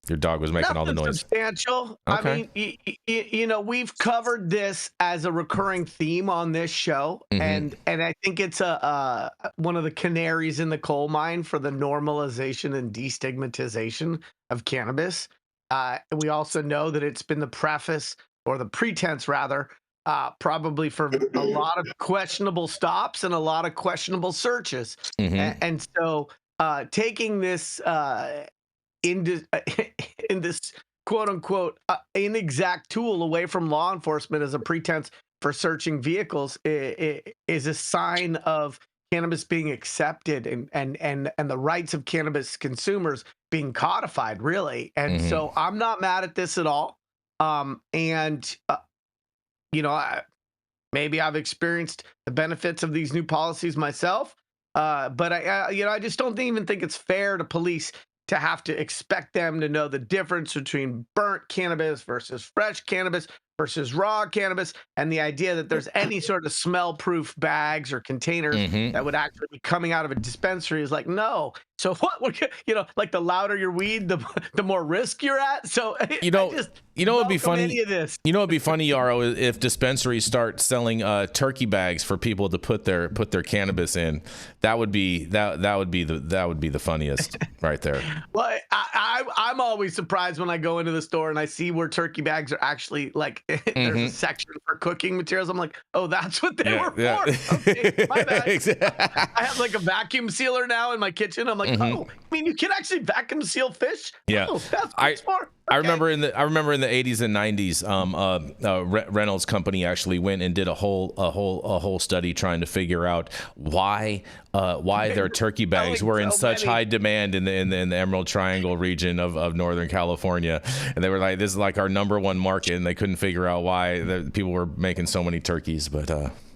Your dog was making all the noise. Substantial. Okay. I mean, we've covered this as a recurring theme on this show, and I think it's one of the canaries in the coal mine for the normalization and destigmatization of cannabis. We also know that it's been the preface, or the pretense rather, probably for a lot of questionable stops and a lot of questionable searches. And so taking this in this quote unquote inexact tool away from law enforcement as a pretense for searching vehicles is a sign of cannabis being accepted and the rights of cannabis consumers being codified, really. And so I'm not mad at this at all. Maybe I've experienced the benefits of these new policies myself, but I just don't even think it's fair to police to have to expect them to know the difference between burnt cannabis versus fresh cannabis, versus raw cannabis, and the idea that there's any sort of smell-proof bags or containers that would actually be coming out of a dispensary is like, no. So what would, like the louder your weed, the more risk you're at. So it'd be funny. Any of this. It'd be funny, Yarrow, if dispensaries start selling turkey bags for people to put their cannabis in. That would be the funniest right there. Well, I'm always surprised when I go into the store and I see where turkey bags are actually like there's a section for cooking materials. I'm like, oh, that's what they were for. Okay, my bad. I have like a vacuum sealer now in my kitchen. I'm like, oh, I mean, you can actually vacuum seal fish. Yeah, oh, that's what it's for. Okay. I remember in the 80s and 90s, Reynolds Company actually went and did a whole study trying to figure out why their turkey bags were in such high demand in the Emerald Triangle region of Northern California, and they were like, this is like our number one market, and they couldn't figure out why the people were making so many turkeys. But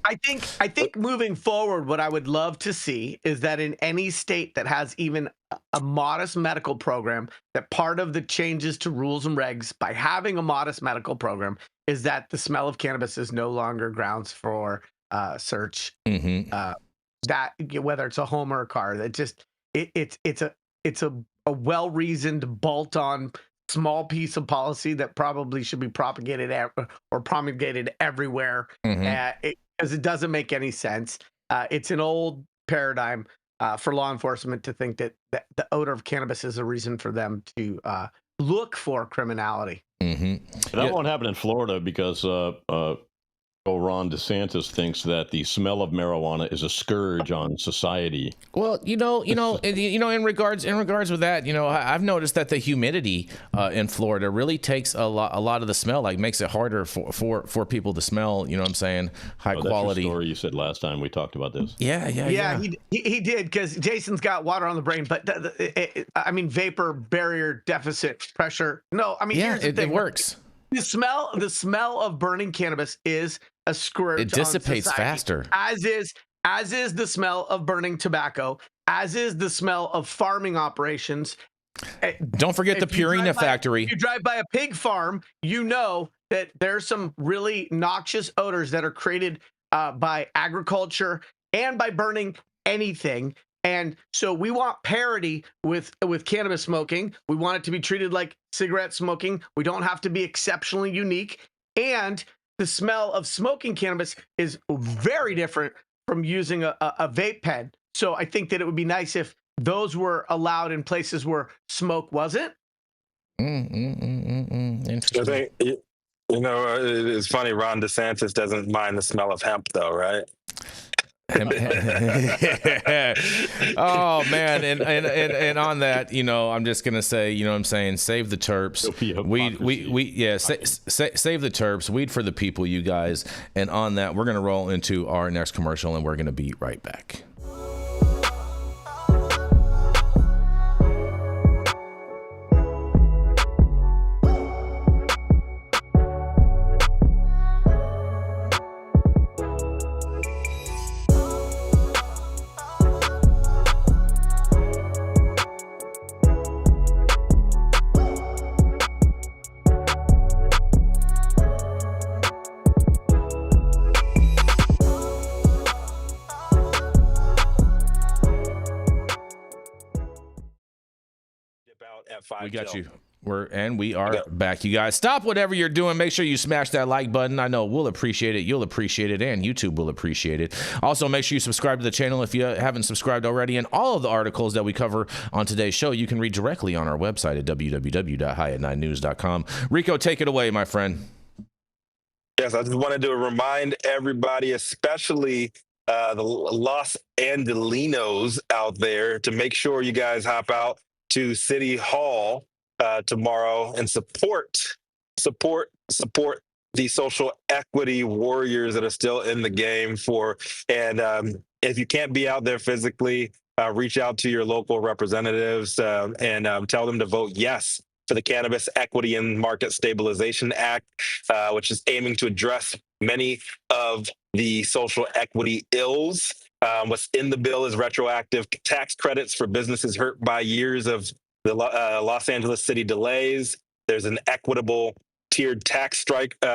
I think moving forward, what I would love to see is that in any state that has even a modest medical program, that part of the changes to rules and regs by having a modest medical program is that the smell of cannabis is no longer grounds for search. That whether it's a home or a car, that just it's a well-reasoned bolt-on small piece of policy that probably should be propagated or promulgated everywhere. Because it doesn't make any sense. It's an old paradigm for law enforcement to think that the odor of cannabis is a reason for them to look for criminality. That won't happen in Florida because Ron DeSantis thinks that the smell of marijuana is a scourge on society. Well, in regards with that, I've noticed that the humidity in Florida really takes a lot of the smell, like makes it harder for people to smell. You know what I'm saying? High quality. That's your story you said last time we talked about this. Yeah. He did, because Jason's got water on the brain, but vapor barrier deficit pressure. No, I mean, here's the thing. It works. The smell of burning cannabis is a scourge. It dissipates faster. As is the smell of burning tobacco, as is the smell of farming operations. Don't forget the Purina factory. If you drive by a pig farm, you know that there's some really noxious odors that are created by agriculture and by burning anything. And so we want parity with cannabis smoking. We want it to be treated like cigarette smoking. We don't have to be exceptionally unique. And the smell of smoking cannabis is very different from using a vape pen. So I think that it would be nice if those were allowed in places where smoke wasn't. Interesting. I think, it's funny, Ron DeSantis doesn't mind the smell of hemp, though, right? Oh man, and on that, I'm just gonna say, what I'm saying, save the terps, save the terps, weed for the people, you guys. And on that, we're gonna roll into our next commercial, and we're gonna be right back. We got you. We are back, you guys. Stop whatever you're doing. Make sure you smash that like button. I know we'll appreciate it. You'll appreciate it, and YouTube will appreciate it. Also, make sure you subscribe to the channel if you haven't subscribed already. And all of the articles that we cover on today's show, you can read directly on our website at www.highat9news.com. Rico, take it away, my friend. Yes, I just wanted to remind everybody, especially the Los Angelinos out there, to make sure you guys hop out to City Hall tomorrow and support the social equity warriors that are still in the game and if you can't be out there physically, reach out to your local representatives and tell them to vote yes for the Cannabis Equity and Market Stabilization Act, which is aiming to address many of the social equity ills. What's in the bill is retroactive tax credits for businesses hurt by years of the Los Angeles City delays. There's an equitable tiered tax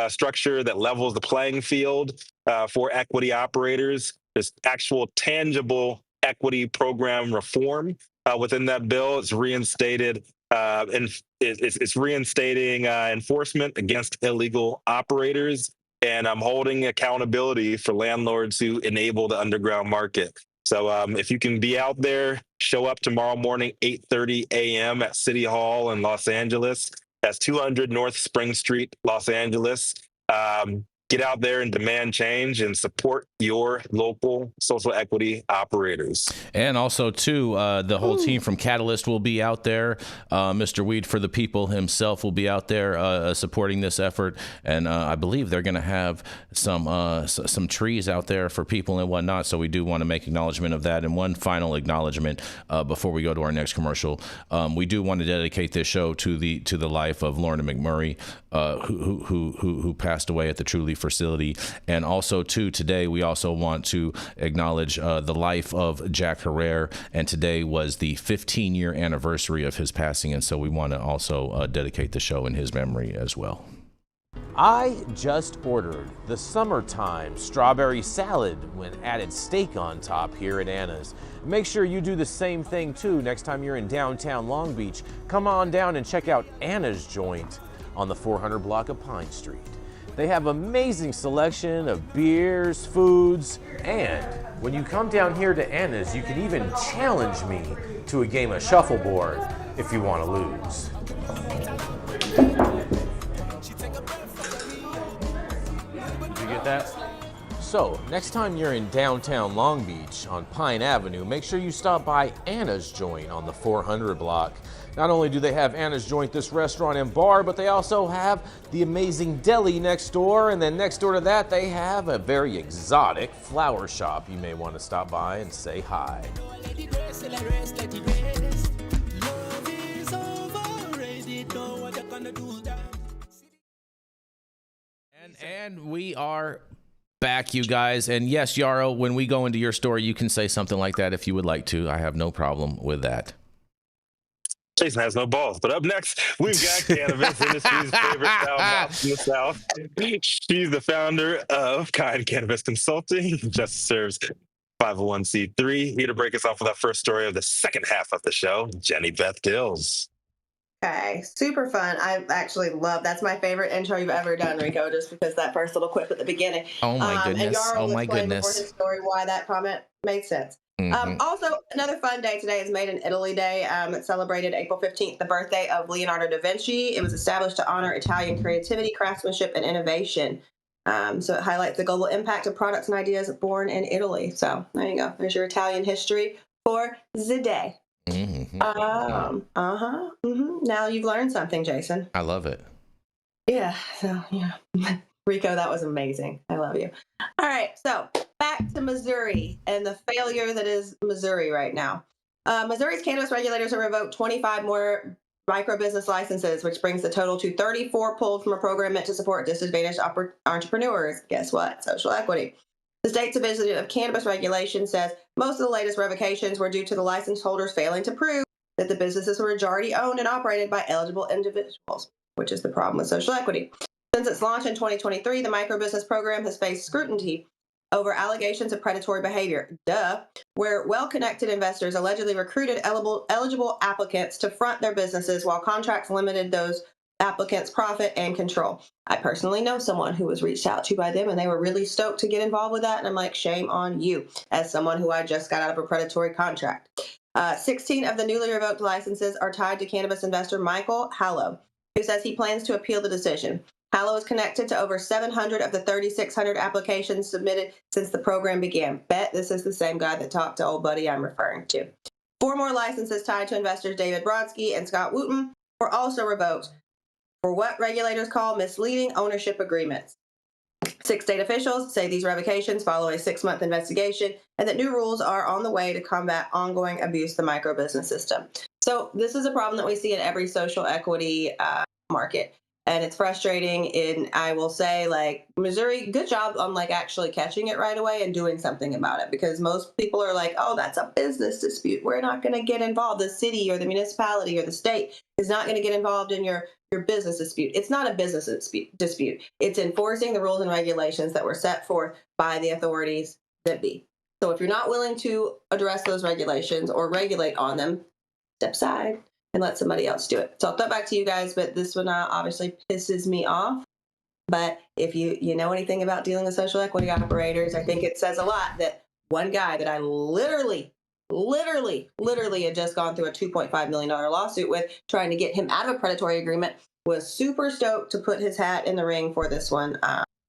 structure that levels the playing field for equity operators. There's actual tangible equity program reform within that bill. It's reinstated and it's reinstating enforcement against illegal operators, and I'm holding accountability for landlords who enable the underground market. So if you can be out there, show up tomorrow morning, 8:30 a.m. at City Hall in Los Angeles. That's 200 North Spring Street, Los Angeles. Get out there and demand change and support your local social equity operators. And also, too, the whole team from Catalyst will be out there. Mr. Weed for the People himself will be out there supporting this effort. And I believe they're going to have some trees out there for people and whatnot. So we do want to make acknowledgement of that. And one final acknowledgement before we go to our next commercial. We do want to dedicate this show to the life of Lorna McMurray, who passed away at the Trulieve facility. And also, too, today we also want to acknowledge the life of Jack Herrera, and today was the 15-year anniversary of his passing, and so we want to also dedicate the show in his memory as well. I just ordered the summertime strawberry salad when added steak on top here at Anna's. Make sure you do the same thing too next time you're in downtown Long Beach. Come on down and check out Anna's joint on the 400 block of Pine Street. They have amazing selection of beers, foods, and when you come down here to Anna's, you can even challenge me to a game of shuffleboard if you want to lose. Did you get that? So, next time you're in downtown Long Beach on Pine Avenue, make sure you stop by Anna's Joint on the 400 block. Not only do they have Anna's Joint, this restaurant and bar, but they also have the amazing deli next door, and then next door to that they have a very exotic flower shop. You may want to stop by and say hi. And we are back, you guys. And yes, Yarrow, when we go into your store, you can say something like that if you would like to. I have no problem with that. Jason has no balls. But up next, we've got Cannabis, industry's favorite soundbox in the South. She's the founder of Kind Cannabis Consulting, just serves 501c3. Here to break us off with our first story of the second half of the show, Jenny Beth Dills. Okay, super fun. I actually love, that's my favorite intro you've ever done, Rico, just because that first little quip at the beginning. Oh my goodness. And Yarrow Oh my goodness. Before his story why that comment made sense. Also, another fun day today is Made in Italy Day. It celebrated April 15th, the birthday of Leonardo da Vinci. It was established to honor Italian creativity, craftsmanship, and innovation. So it highlights the global impact of products and ideas born in Italy. So there you go. There's your Italian history for the day. Now you've learned something, Jason. I love it. Yeah. So, yeah. Rico, that was amazing. I love you. All right. So back to Missouri and the failure that is Missouri right now. Missouri's cannabis regulators have revoked 25 more microbusiness licenses, which brings the total to 34 pulled from a program meant to support disadvantaged entrepreneurs. Guess what? Social equity. The state's division of cannabis regulation says most of the latest revocations were due to the license holders failing to prove that the businesses were majority owned and operated by eligible individuals, which is the problem with social equity. Since its launch in 2023, the microbusiness program has faced scrutiny over allegations of predatory behavior, where well-connected investors allegedly recruited eligible applicants to front their businesses while contracts limited those applicants' profit and control. I personally know someone who was reached out to by them, and they were really stoked to get involved with that, and I'm like, shame on you, as someone who I just got out of a predatory contract. 16 of the newly revoked licenses are tied to cannabis investor Michael Hallow, who says he plans to appeal the decision. Hallow is connected to over 700 of the 3,600 applications submitted since the program began. Bet this is the same guy that talked to old buddy I'm referring to. 4 more licenses tied to investors David Brodsky and Scott Wooten were also revoked for what regulators call misleading ownership agreements. 6 state officials say these revocations follow a 6-month investigation and that new rules are on the way to combat ongoing abuse of the microbusiness system. So this is a problem that we see in every social equity market. And it's frustrating. And I will say, like, Missouri, good job on like actually catching it right away and doing something about it, because most people are like, oh, that's a business dispute. We're not going to get involved. The city or the municipality or the state is not going to get involved in your business dispute. It's not a business dispute. It's enforcing the rules and regulations that were set forth by the authorities that be. So if you're not willing to address those regulations or regulate on them, step aside and let somebody else do it. So I'll throw it back to you guys, but this one obviously pisses me off. But if you know anything about dealing with social equity operators, I think it says a lot that one guy that I literally had just gone through a $2.5 million lawsuit with, trying to get him out of a predatory agreement, was super stoked to put his hat in the ring for this one.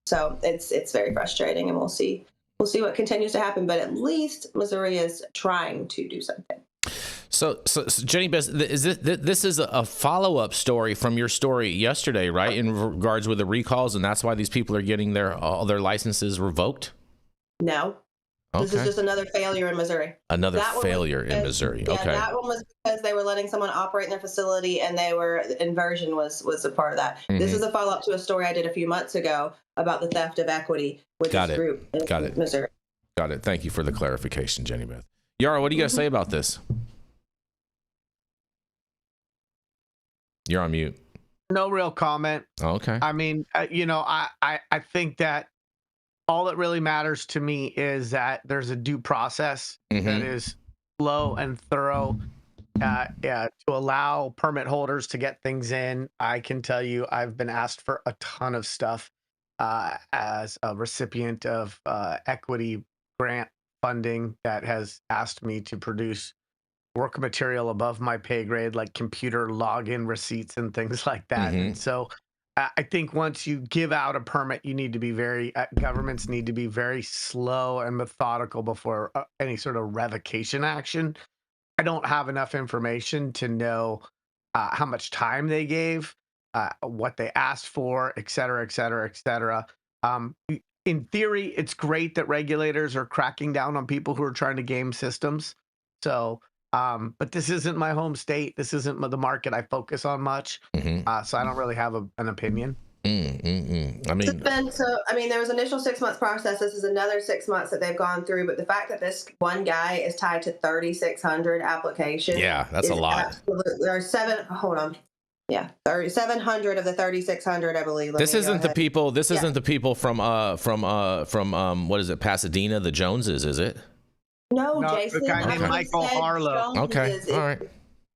So it's very frustrating, and we'll see what continues to happen. But at least Missouri is trying to do something. So Jenny Beth, this is a follow-up story from your story yesterday, right? In regards with the recalls, and that's why these people are getting all their licenses revoked? No. Okay. This is just another failure in Missouri. Another failure in Missouri. Yeah, okay. That one was because they were letting someone operate in their facility, and inversion was a part of that. Mm-hmm. This is a follow-up to a story I did a few months ago about the theft of equity with this group in Missouri. Got it. Thank you for the clarification, Jenny Beth. Yarrow, what do you got to say about this? You're on mute. No real comment. Oh, okay. I mean, I think that all that really matters to me is that there's a due process that is slow and thorough to allow permit holders to get things in. I can tell you I've been asked for a ton of stuff as a recipient of equity grant funding that has asked me to produce work material above my pay grade, like computer login receipts and things like that. And so I think once you give out a permit, you need to be governments need to be very slow and methodical before any sort of revocation action. I don't have enough information to know how much time they gave, what they asked for, et cetera, et cetera, et cetera. In theory, it's great that regulators are cracking down on people who are trying to game systems. So, but this isn't my home state. This isn't the market I focus on much. So I don't really have an opinion. I mean, there was initial 6 months process. This is another 6 months that they've gone through. But the fact that this one guy is tied to 3,600 applications. Yeah, that's a lot. There are 3,700 of the 3,600, I believe. This isn't the people. This isn't the people from what is it, Pasadena? The Joneses, is it? No, Jason. A guy named Michael Harlow. Okay, all right.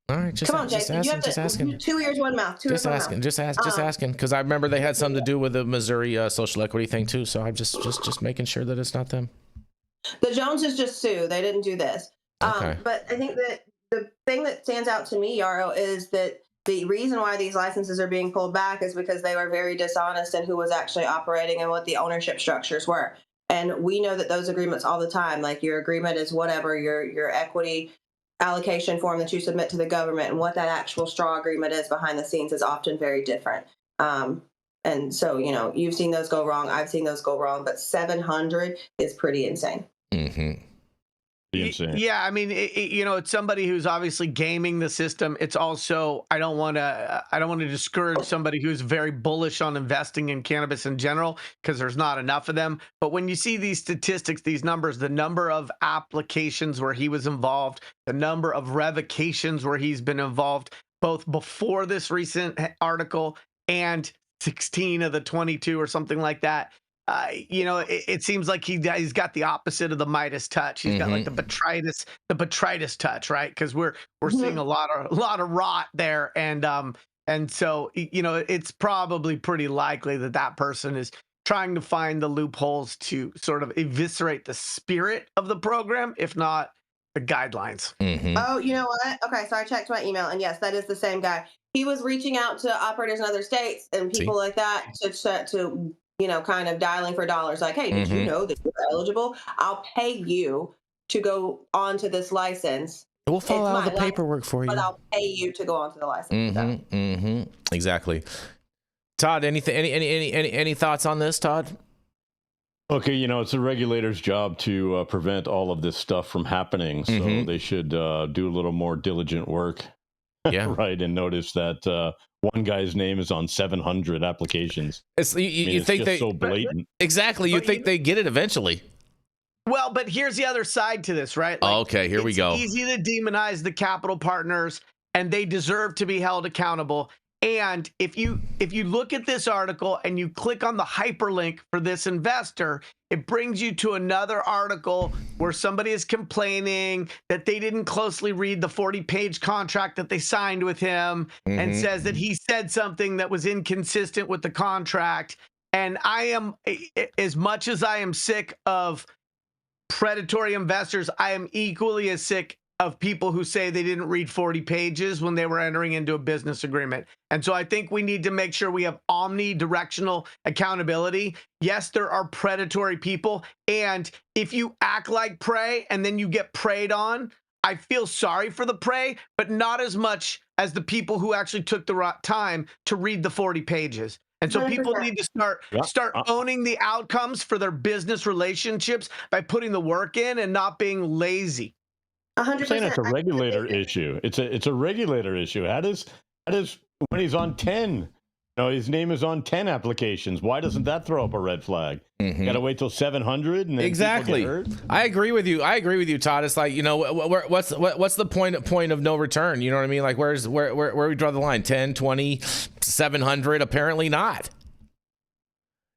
Come on, Jason. Just asking. 2 ears, one mouth. Just asking, because I remember they had something to do with the Missouri social equity thing too. So I'm just making sure that it's not them. The Joneses just sued. They didn't do this. Okay. But I think that the thing that stands out to me, Yarrow, is that the reason why these licenses are being pulled back is because they were very dishonest in who was actually operating and what the ownership structures were. And we know that those agreements all the time, like your agreement is whatever, your equity allocation form that you submit to the government, and what that actual straw agreement is behind the scenes is often very different. And so, you've seen those go wrong. I've seen those go wrong, but 700 is pretty insane. Insane. Yeah, I mean, it's somebody who's obviously gaming the system. It's also I don't want to discourage somebody who's very bullish on investing in cannabis in general, because there's not enough of them. But when you see these statistics, these numbers, the number of applications where he was involved, the number of revocations where he's been involved, both before this recent article and 16 of the 22 or something like that. It seems like he's got the opposite of the Midas touch. He's got like the botrytis touch, right? Because we're seeing a lot of rot there, and so it's probably pretty likely that person is trying to find the loopholes to sort of eviscerate the spirit of the program, if not the guidelines. Oh, you know what? Okay, so I checked my email, and yes, that is the same guy. He was reaching out to operators in other states and people like that to kind of dialing for dollars, like, hey, did you know that you're eligible? I'll pay you to go onto this license. We'll fill out the paperwork for you. But I'll pay you to go onto the license. Exactly. Todd, any thoughts on this, Todd? Okay, it's the regulator's job to prevent all of this stuff from happening, so they should do a little more diligent work Yeah. Right. And notice that one guy's name is on 700 applications. It's you it's think just they so blatant. exactly? You think they get it eventually? Well, but here's the other side to this, right? Okay, here we go. It's easy to demonize the capital partners, and they deserve to be held accountable. And if you look at this article and you click on the hyperlink for this investor, it brings you to another article where somebody is complaining that they didn't closely read the 40-page contract that they signed with him, and says that he said something that was inconsistent with the contract. And I am, as much as I am sick of predatory investors, I am equally as sick of people who say they didn't read 40 pages when they were entering into a business agreement. And so I think we need to make sure we have omnidirectional accountability. Yes, there are predatory people. And if you act like prey and then you get preyed on, I feel sorry for the prey, but not as much as the people who actually took the time to read the 40 pages. And so people need to start owning the outcomes for their business relationships by putting the work in and not being lazy. 100%. I'm saying it's a regulator issue. It's a regulator issue. How does when he's on 10, his name is on 10 applications. Why doesn't that throw up a red flag? Got to wait till 700 and then exactly. people get hurt? I agree with you, Todd. It's like, what's the point of no return? You know what I mean? Like, where we draw the line? 10, 20, 700? Apparently not.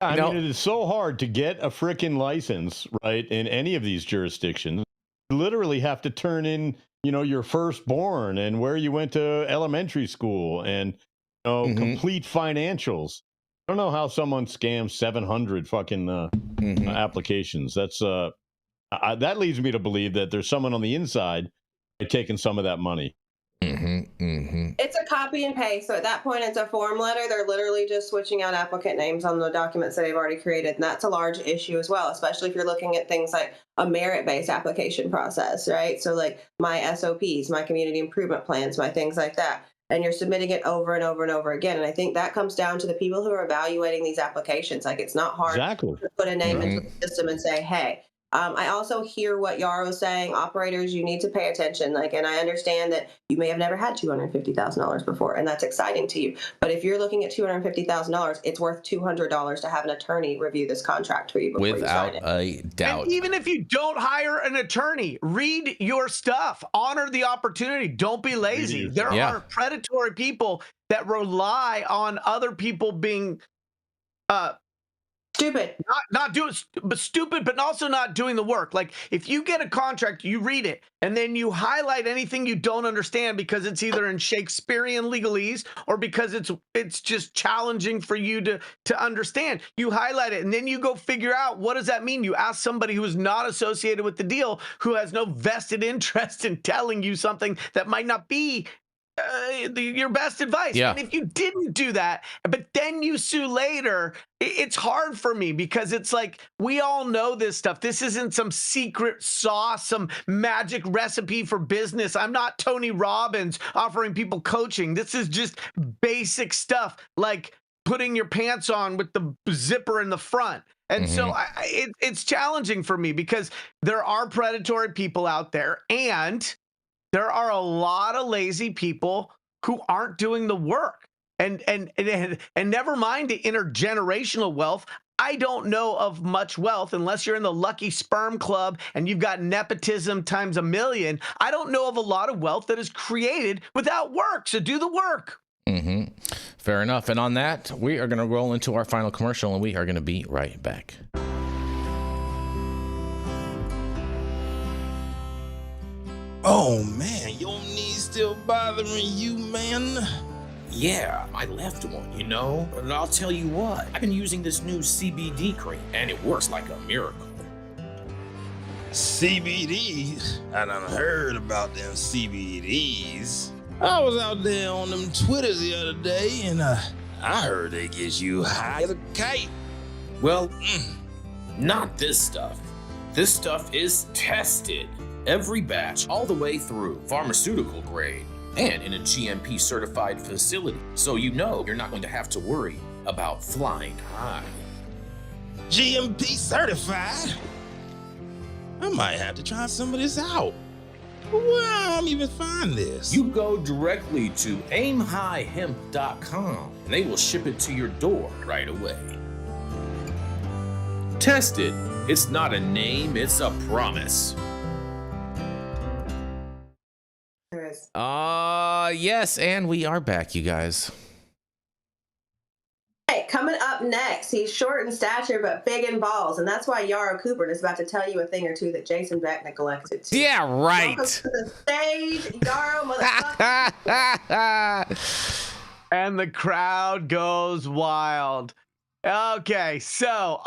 I mean, it is so hard to get a frickin' license, right, in any of these jurisdictions. You literally have to turn in, your firstborn and where you went to elementary school and, complete financials. I don't know how someone scams 700 fucking applications. That's that leads me to believe that there's someone on the inside taking some of that money. It's a copy and paste. So at that point, it's a form letter. They're literally just switching out applicant names on the documents that they've already created. And that's a large issue as well, especially if you're looking at things like a merit-based application process, right? So like my SOPs, my community improvement plans, my things like that. And you're submitting it over and over and over again. And I think that comes down to the people who are evaluating these applications. Like, it's not hard to put a name into the system and say, hey, I also hear what Yarrow's saying. Operators, you need to pay attention. And I understand that you may have never had $250,000 before, and that's exciting to you. But if you're looking at $250,000, it's worth $200 to have an attorney review this contract for you before you sign it. Without a doubt. And even if you don't hire an attorney, read your stuff. Honor the opportunity. Don't be lazy. There are predatory people that rely on other people being stupid, not doing, but stupid, but also not doing the work. Like, if you get a contract, you read it, and then you highlight anything you don't understand because it's either in Shakespearean legalese or because it's just challenging for you to understand. You highlight it, and then you go figure out, what does that mean? You ask somebody who is not associated with the deal, who has no vested interest in telling you something that might not be your best advice. Yeah. And if you didn't do that, but then you sue later, it's hard for me because it's like, we all know this stuff. This isn't some secret sauce, some magic recipe for business. I'm not Tony Robbins offering people coaching. This is just basic stuff, like putting your pants on with the zipper in the front. And so it's challenging for me because there are predatory people out there, and there are a lot of lazy people who aren't doing the work. And never mind the intergenerational wealth. I don't know of much wealth unless you're in the lucky sperm club and you've got nepotism times a million. I don't know of a lot of wealth that is created without work. So do the work. Fair enough. And on that, we are going to roll into our final commercial, and we are going to be right back. Oh man, your knees still bothering you, man? Yeah, I left one, And I'll tell you what, I've been using this new CBD cream, and it works like a miracle. CBDs? I done heard about them CBDs. I was out there on them Twitters the other day, and I heard they get you high as a kite. Well, not this stuff. This stuff is tested. Every batch, all the way through, pharmaceutical grade, and in a GMP certified facility. So you're not going to have to worry about flying high. GMP certified? I might have to try some of this out. Where I'm even find this? You go directly to aimhighhemp.com and they will ship it to your door right away. Tested. It's not a name, it's a promise. There is. Yes, and we are back, you guys. Hey, coming up next, he's short in stature but big in balls, and that's why Yarrow Kubrin is about to tell you a thing or two that Jason Beck neglected to. Yeah, right. Welcome to the stage, Yarrow, motherfucker. And the crowd goes wild. Okay, so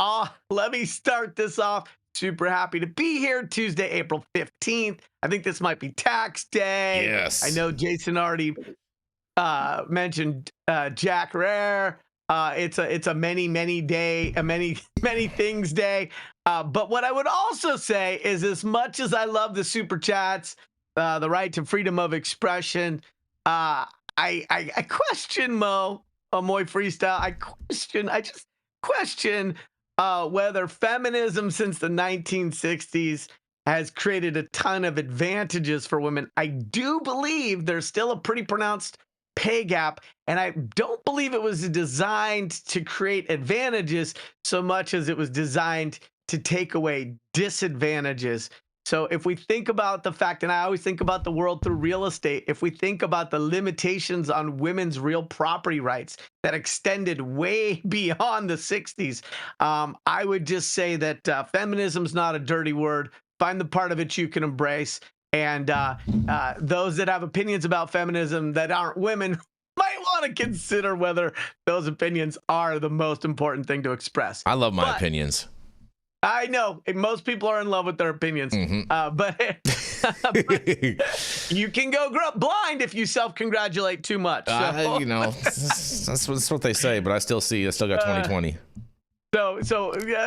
let me start this off. Super happy to be here Tuesday, April 15th. I think this might be tax day. Yes. I know Jason already mentioned Jack Rare. It's a many things day. But what I would also say is, as much as I love the super chats, the right to freedom of expression, I question Moy Freestyle. I just question whether feminism since the 1960s has created a ton of advantages for women. I do believe there's still a pretty pronounced pay gap, and I don't believe it was designed to create advantages so much as it was designed to take away disadvantages. So if we think about the fact, and I always think about the world through real estate, if we think about the limitations on women's real property rights that extended way beyond the 60s, I would just say that feminism's not a dirty word. Find the part of it you can embrace. And those that have opinions about feminism that aren't women might want to consider whether those opinions are the most important thing to express. I love my opinions. I know most people are in love with their opinions, but you can go blind if you self-congratulate too much. So. That's what they say, but I still got 2020. So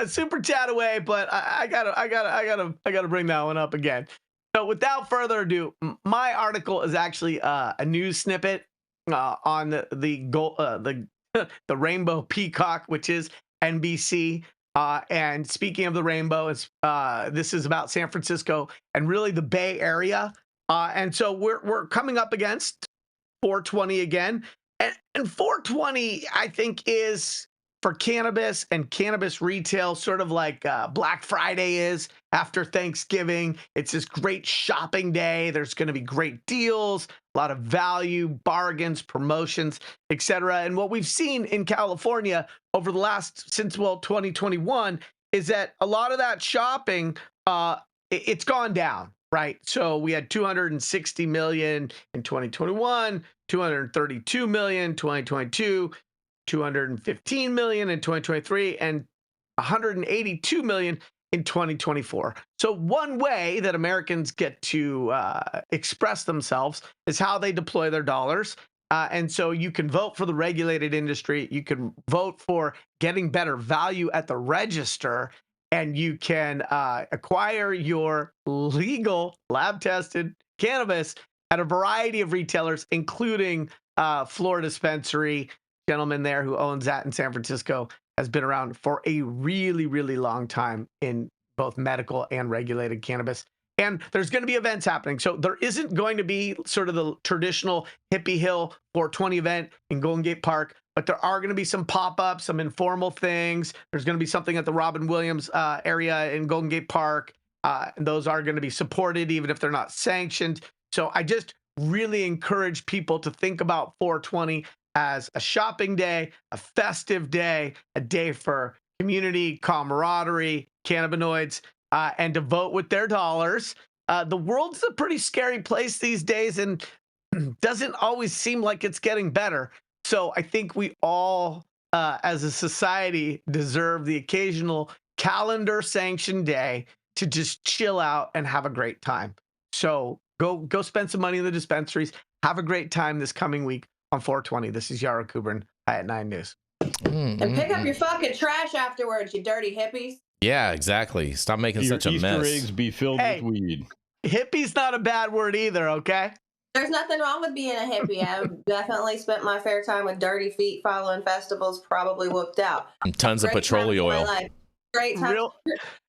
super chat away, but I gotta bring that one up again. So without further ado, my article is actually a news snippet on the Rainbow Peacock, which is NBC. And speaking of the rainbow, this is about San Francisco and really the Bay Area. And so we're coming up against 420 again. And 420, I think, is for cannabis and cannabis retail, sort of like Black Friday is after Thanksgiving. It's this great shopping day. There's going to be great deals, a lot of value, bargains, promotions, etc. And what we've seen in California over the since 2021 is that a lot of that shopping, it's gone down, right? So we had 260 million in 2021, 232 million 2022, 215 million in 2023, and 182 million in 2024. So one way that Americans get to express themselves is how they deploy their dollars. And so you can vote for the regulated industry. You can vote for getting better value at the register, and you can acquire your legal lab-tested cannabis at a variety of retailers, including Florida Dispensary. Gentleman there who owns that in San Francisco has been around for a really, really long time in both medical and regulated cannabis. And there's going to be events happening. So there isn't going to be sort of the traditional Hippie Hill 420 event in Golden Gate Park, but there are going to be some pop-ups, some informal things. There's going to be something at the Robin Williams area in Golden Gate Park. And those are going to be supported even if they're not sanctioned. So I just really encourage people to think about 420 as a shopping day, a festive day, a day for community, camaraderie, cannabinoids, and to vote with their dollars. The world's a pretty scary place these days and doesn't always seem like it's getting better. So I think we all, as a society, deserve the occasional calendar-sanctioned day to just chill out and have a great time. So go spend some money in the dispensaries. Have a great time this coming week on 420. This is Yarrow Kubrin at 9 News. And pick up your fucking trash afterwards, you dirty hippies. Yeah, exactly. Stop making such a Easter mess. eggs be filled with weed. Hippie's not a bad word either, okay? There's nothing wrong with being a hippie. I've definitely spent my fair time with dirty feet following festivals, probably whooped out. And tons of Great time petroleum of my oil. life. Great time. Real,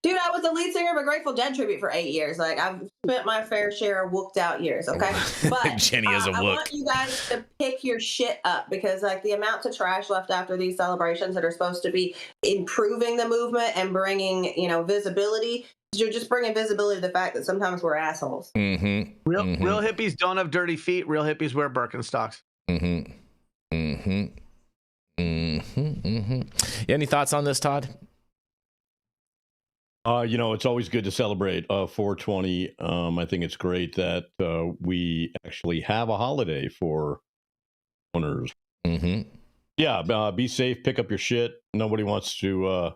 Dude, I was the lead singer of a Grateful Dead tribute for 8 years. Like, I've spent my fair share of whooped out years, okay? But Jenny is a I wook. want you guys to pick your shit up, because, like, the amount of trash left after these celebrations that are supposed to be improving the movement and bringing, visibility, you're just bringing visibility to the fact that sometimes we're assholes. Mm-hmm. real hippies don't have dirty feet. Real hippies wear Birkenstocks. Mm-hmm. Mm-hmm. Mm-hmm. Mm-hmm. Any thoughts on this, Todd? It's always good to celebrate 420. I think it's great that we actually have a holiday for owners. Mm-hmm. Yeah, be safe, pick up your shit. Nobody wants to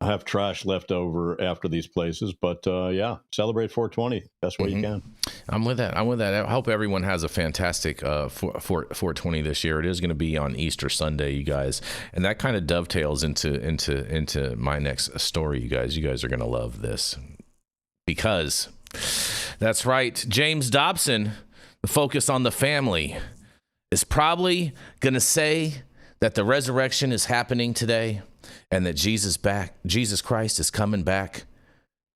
have trash left over after these places, but yeah, celebrate 420 best way you can. I'm with that. I hope everyone has a fantastic 420 this year. It is going to be on Easter Sunday, you guys, and that kind of dovetails into my next story. You guys are going to love this, because that's right. James Dobson, the focus on the family, is probably going to say that the resurrection is happening today, and that Jesus Christ is coming back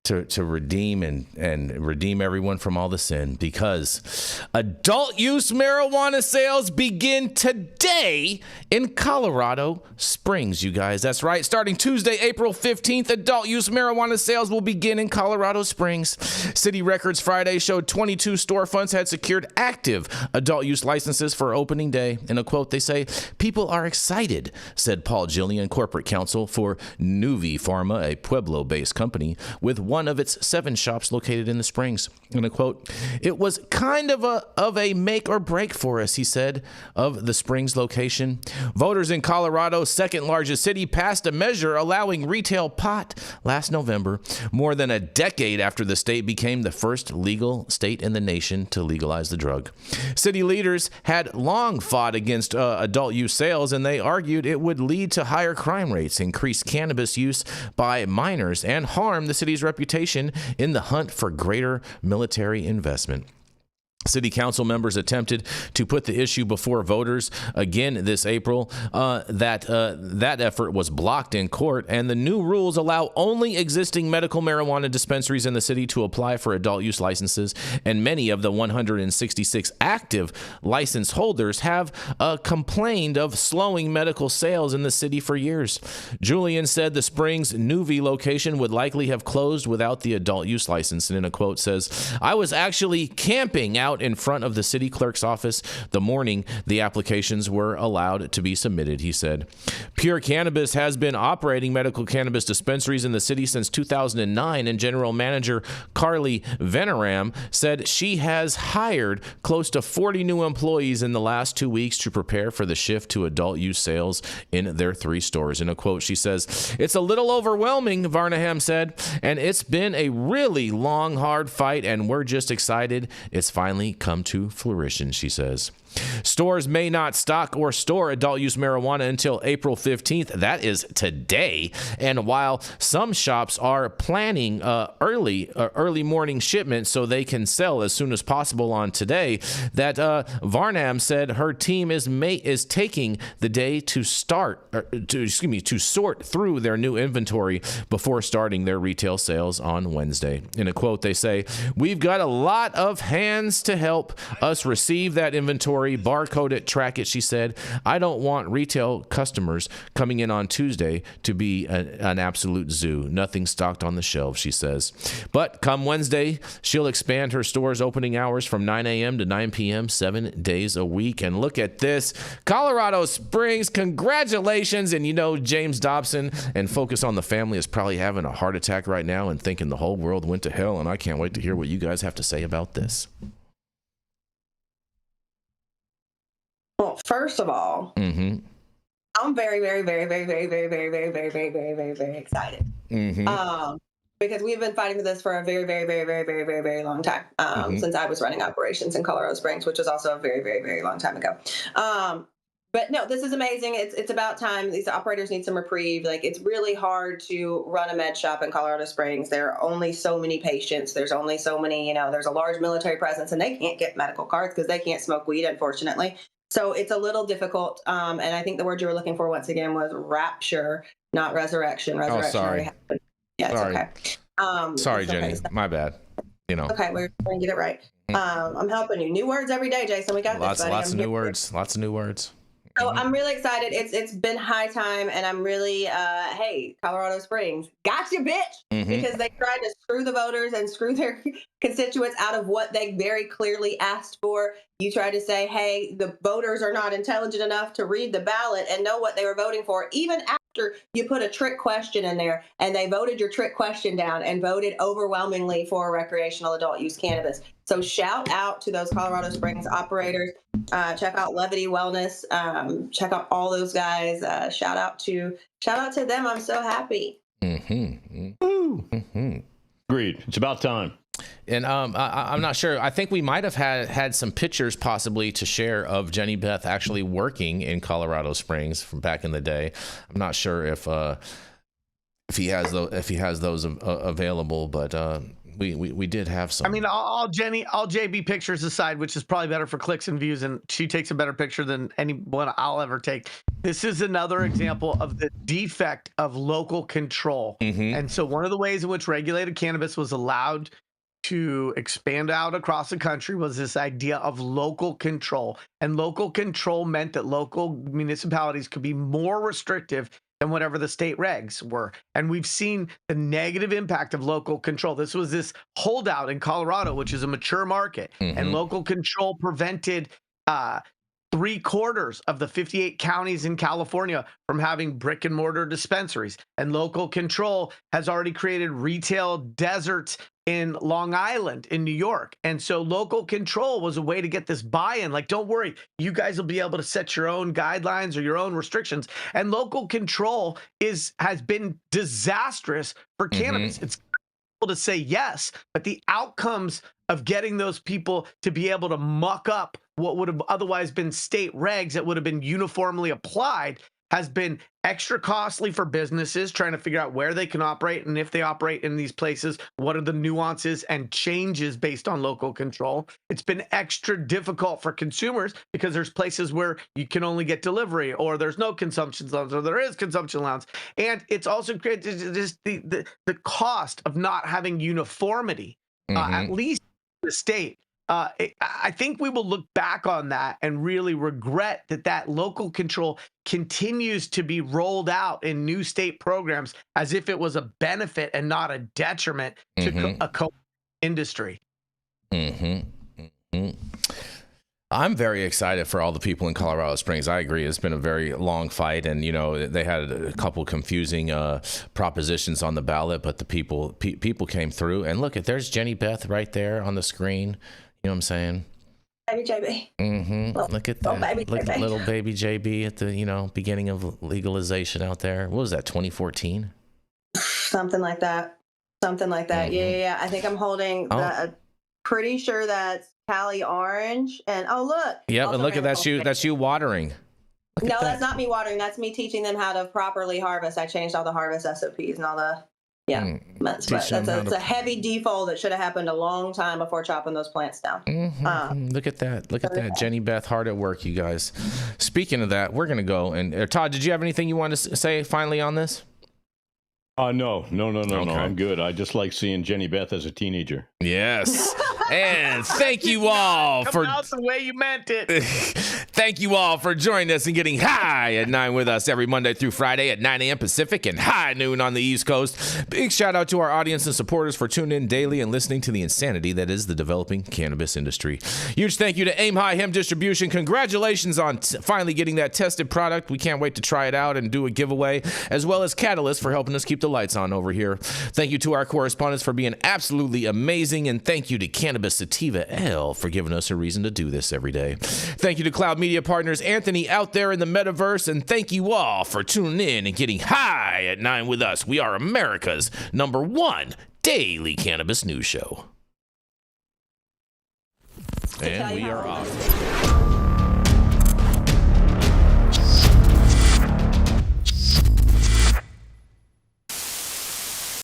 to redeem and redeem everyone from all the sin, because adult use marijuana sales begin today in Colorado Springs, you guys. That's right. Starting Tuesday, April 15th, adult use marijuana sales will begin in Colorado Springs. City Records Friday showed 22 storefronts had secured active adult use licenses for opening day. In a quote, they say, "People are excited," said Paul Gillian, corporate counsel for Nuvi Pharma, a Pueblo-based company with one of its 7 shops located in the Springs. In a quote, "It was kind of a make or break for us," he said, of the Springs location. Voters in Colorado's second largest city passed a measure allowing retail pot last November, more than a decade after the state became the first legal state in the nation to legalize the drug. City leaders had long fought against adult use sales, and they argued it would lead to higher crime rates, increased cannabis use by minors, and harm the city's reputation in the hunt for greater military investment. City council members attempted to put the issue before voters again this April. That effort was blocked in court, and the new rules allow only existing medical marijuana dispensaries in the city to apply for adult use licenses, and many of the 166 active license holders have complained of slowing medical sales in the city for years. Julian said the Springs Nuvi location would likely have closed without the adult use license, and in a quote says, "I was actually camping out in front of the city clerk's office the morning the applications were allowed to be submitted," he said. Pure Cannabis has been operating medical cannabis dispensaries in the city since 2009, and general manager Carly Veneram said she has hired close to 40 new employees in the last 2 weeks to prepare for the shift to adult use sales in their 3 stores. In a quote, she says, "It's a little overwhelming," Varnaham said, "and it's been a really long, hard fight, and we're just excited it's finally come to fruition," she says. Stores may not stock or store adult use marijuana until April 15th. That is today. And while some shops are planning early morning shipments so they can sell as soon as possible on today, that Varnam said her team is taking the day to sort through their new inventory before starting their retail sales on Wednesday. In a quote, they say, "We've got a lot of hands to help us receive that inventory, barcode it, track it," she said. "I don't want retail customers coming in on Tuesday to be an absolute zoo. Nothing stocked on the shelves," she says. But come Wednesday, she'll expand her store's opening hours from 9 a.m. to 9 p.m. 7 days a week. And look at this. Colorado Springs, congratulations. And James Dobson and Focus on the Family is probably having a heart attack right now and thinking the whole world went to hell. And I can't wait to hear what you guys have to say about this. Well, first of all, I'm very, very, very, very, very, very, very, very, very, very, very, very, very excited. Because we've been fighting for this for a very, very, very, very, very, very, very long time. Since I was running operations in Colorado Springs, which was also a very, very, very long time ago. But no, this is amazing. It's about time. These operators need some reprieve. Like, it's really hard to run a med shop in Colorado Springs. There are only so many patients. There's only so many, there's a large military presence, and they can't get medical cards because they can't smoke weed, unfortunately. So it's a little difficult. And I think the word you were looking for once again was rapture. not resurrection. Resurrection already happened. Yeah, it's okay. Sorry, Jenny. My bad. Okay, we're going to get it right. I'm helping you. New words every day, Jason. We got this, buddy. Lots of new words. Lots of new words. So I'm really excited. It's been high time, and I'm really, hey, Colorado Springs, gotcha, bitch, because they tried to screw the voters and screw their constituents out of what they very clearly asked for. You tried to say, hey, the voters are not intelligent enough to read the ballot and know what they were voting for, even after you put a trick question in there, and they voted your trick question down and voted overwhelmingly for recreational adult use cannabis. So shout out to those Colorado Springs operators. Check out Levity Wellness. Check out all those guys. Shout out to them. I'm so happy. Agreed. It's about time. And I'm not sure. I think we might have had some pictures possibly to share of Jenny Beth actually working in Colorado Springs from back in the day. I'm not sure if he has those available, but we did have some. I mean, all JB pictures aside, which is probably better for clicks and views, and she takes a better picture than anyone I'll ever take. This is another example of the defect of local control. And so one of the ways in which regulated cannabis was allowed to expand out across the country was this idea of local control. And local control meant that local municipalities could be more restrictive than whatever the state regs were. And we've seen the negative impact of local control. This was this holdout in Colorado, which is a mature market. And local control prevented 3/4 of the 58 counties in California from having brick and mortar dispensaries. And local control has already created retail deserts in Long Island, in New York. And so local control was a way to get this buy-in. Like, don't worry, you guys will be able to set your own guidelines or your own restrictions. And local control has been disastrous for cannabis. It's to say yes, but the outcomes of getting those people to be able to muck up what would have otherwise been state regs that would have been uniformly applied has been extra costly for businesses trying to figure out where they can operate, and if they operate in these places, what are the nuances and changes based on local control. It's been extra difficult for consumers because there's places where you can only get delivery, or there's no consumption zones, or there is consumption allowance. And it's also created just the cost of not having uniformity, at least in the state. I think we will look back on that and really regret that local control continues to be rolled out in new state programs as if it was a benefit and not a detriment to a industry. I'm very excited for all the people in Colorado Springs. I agree. It's been a very long fight, and they had a couple confusing propositions on the ballot, but the people came through. And look, there's Jenny Beth right there on the screen. You know what I'm saying? Baby JB. Look at that. Look at little baby JB at the beginning of legalization out there. What was that? 2014? Something like that. Yeah. I think I'm holding. Pretty sure that's Cali Orange. And look. Yep. And look at that's you. That's you watering. No, that's not me watering. That's me teaching them how to properly harvest. I changed all the harvest SOPs and all the. Yeah, but that's a heavy default that should have happened a long time before chopping those plants down. Look at that. Look at that. Jenny Beth, hard at work, you guys. Speaking of that, we're going to go. And Todd, did you have anything you wanted to say finally on this? No. I'm good. I just like seeing Jenny Beth as a teenager. Yes. And thank you all for out the way you meant it. Thank you all for joining us and getting high at 9 with us every Monday through Friday at 9 a.m. Pacific and high noon on the East Coast. Big shout out to our audience and supporters for tuning in daily and listening to the insanity that is the developing cannabis industry. Huge thank you to Aim High Hemp Distribution. Congratulations on finally getting that tested product. We can't wait to try it out and do a giveaway, as well as Catalyst for helping us keep the lights on over here. Thank you to our correspondents for being absolutely amazing, and thank you to Cannabis Sativa L for giving us a reason to do this every day. Thank you to Cloud Media Partners Anthony out there in the metaverse, and thank you all for tuning in and getting high at 9 with us. We are America's #1 daily cannabis news show. And we are off.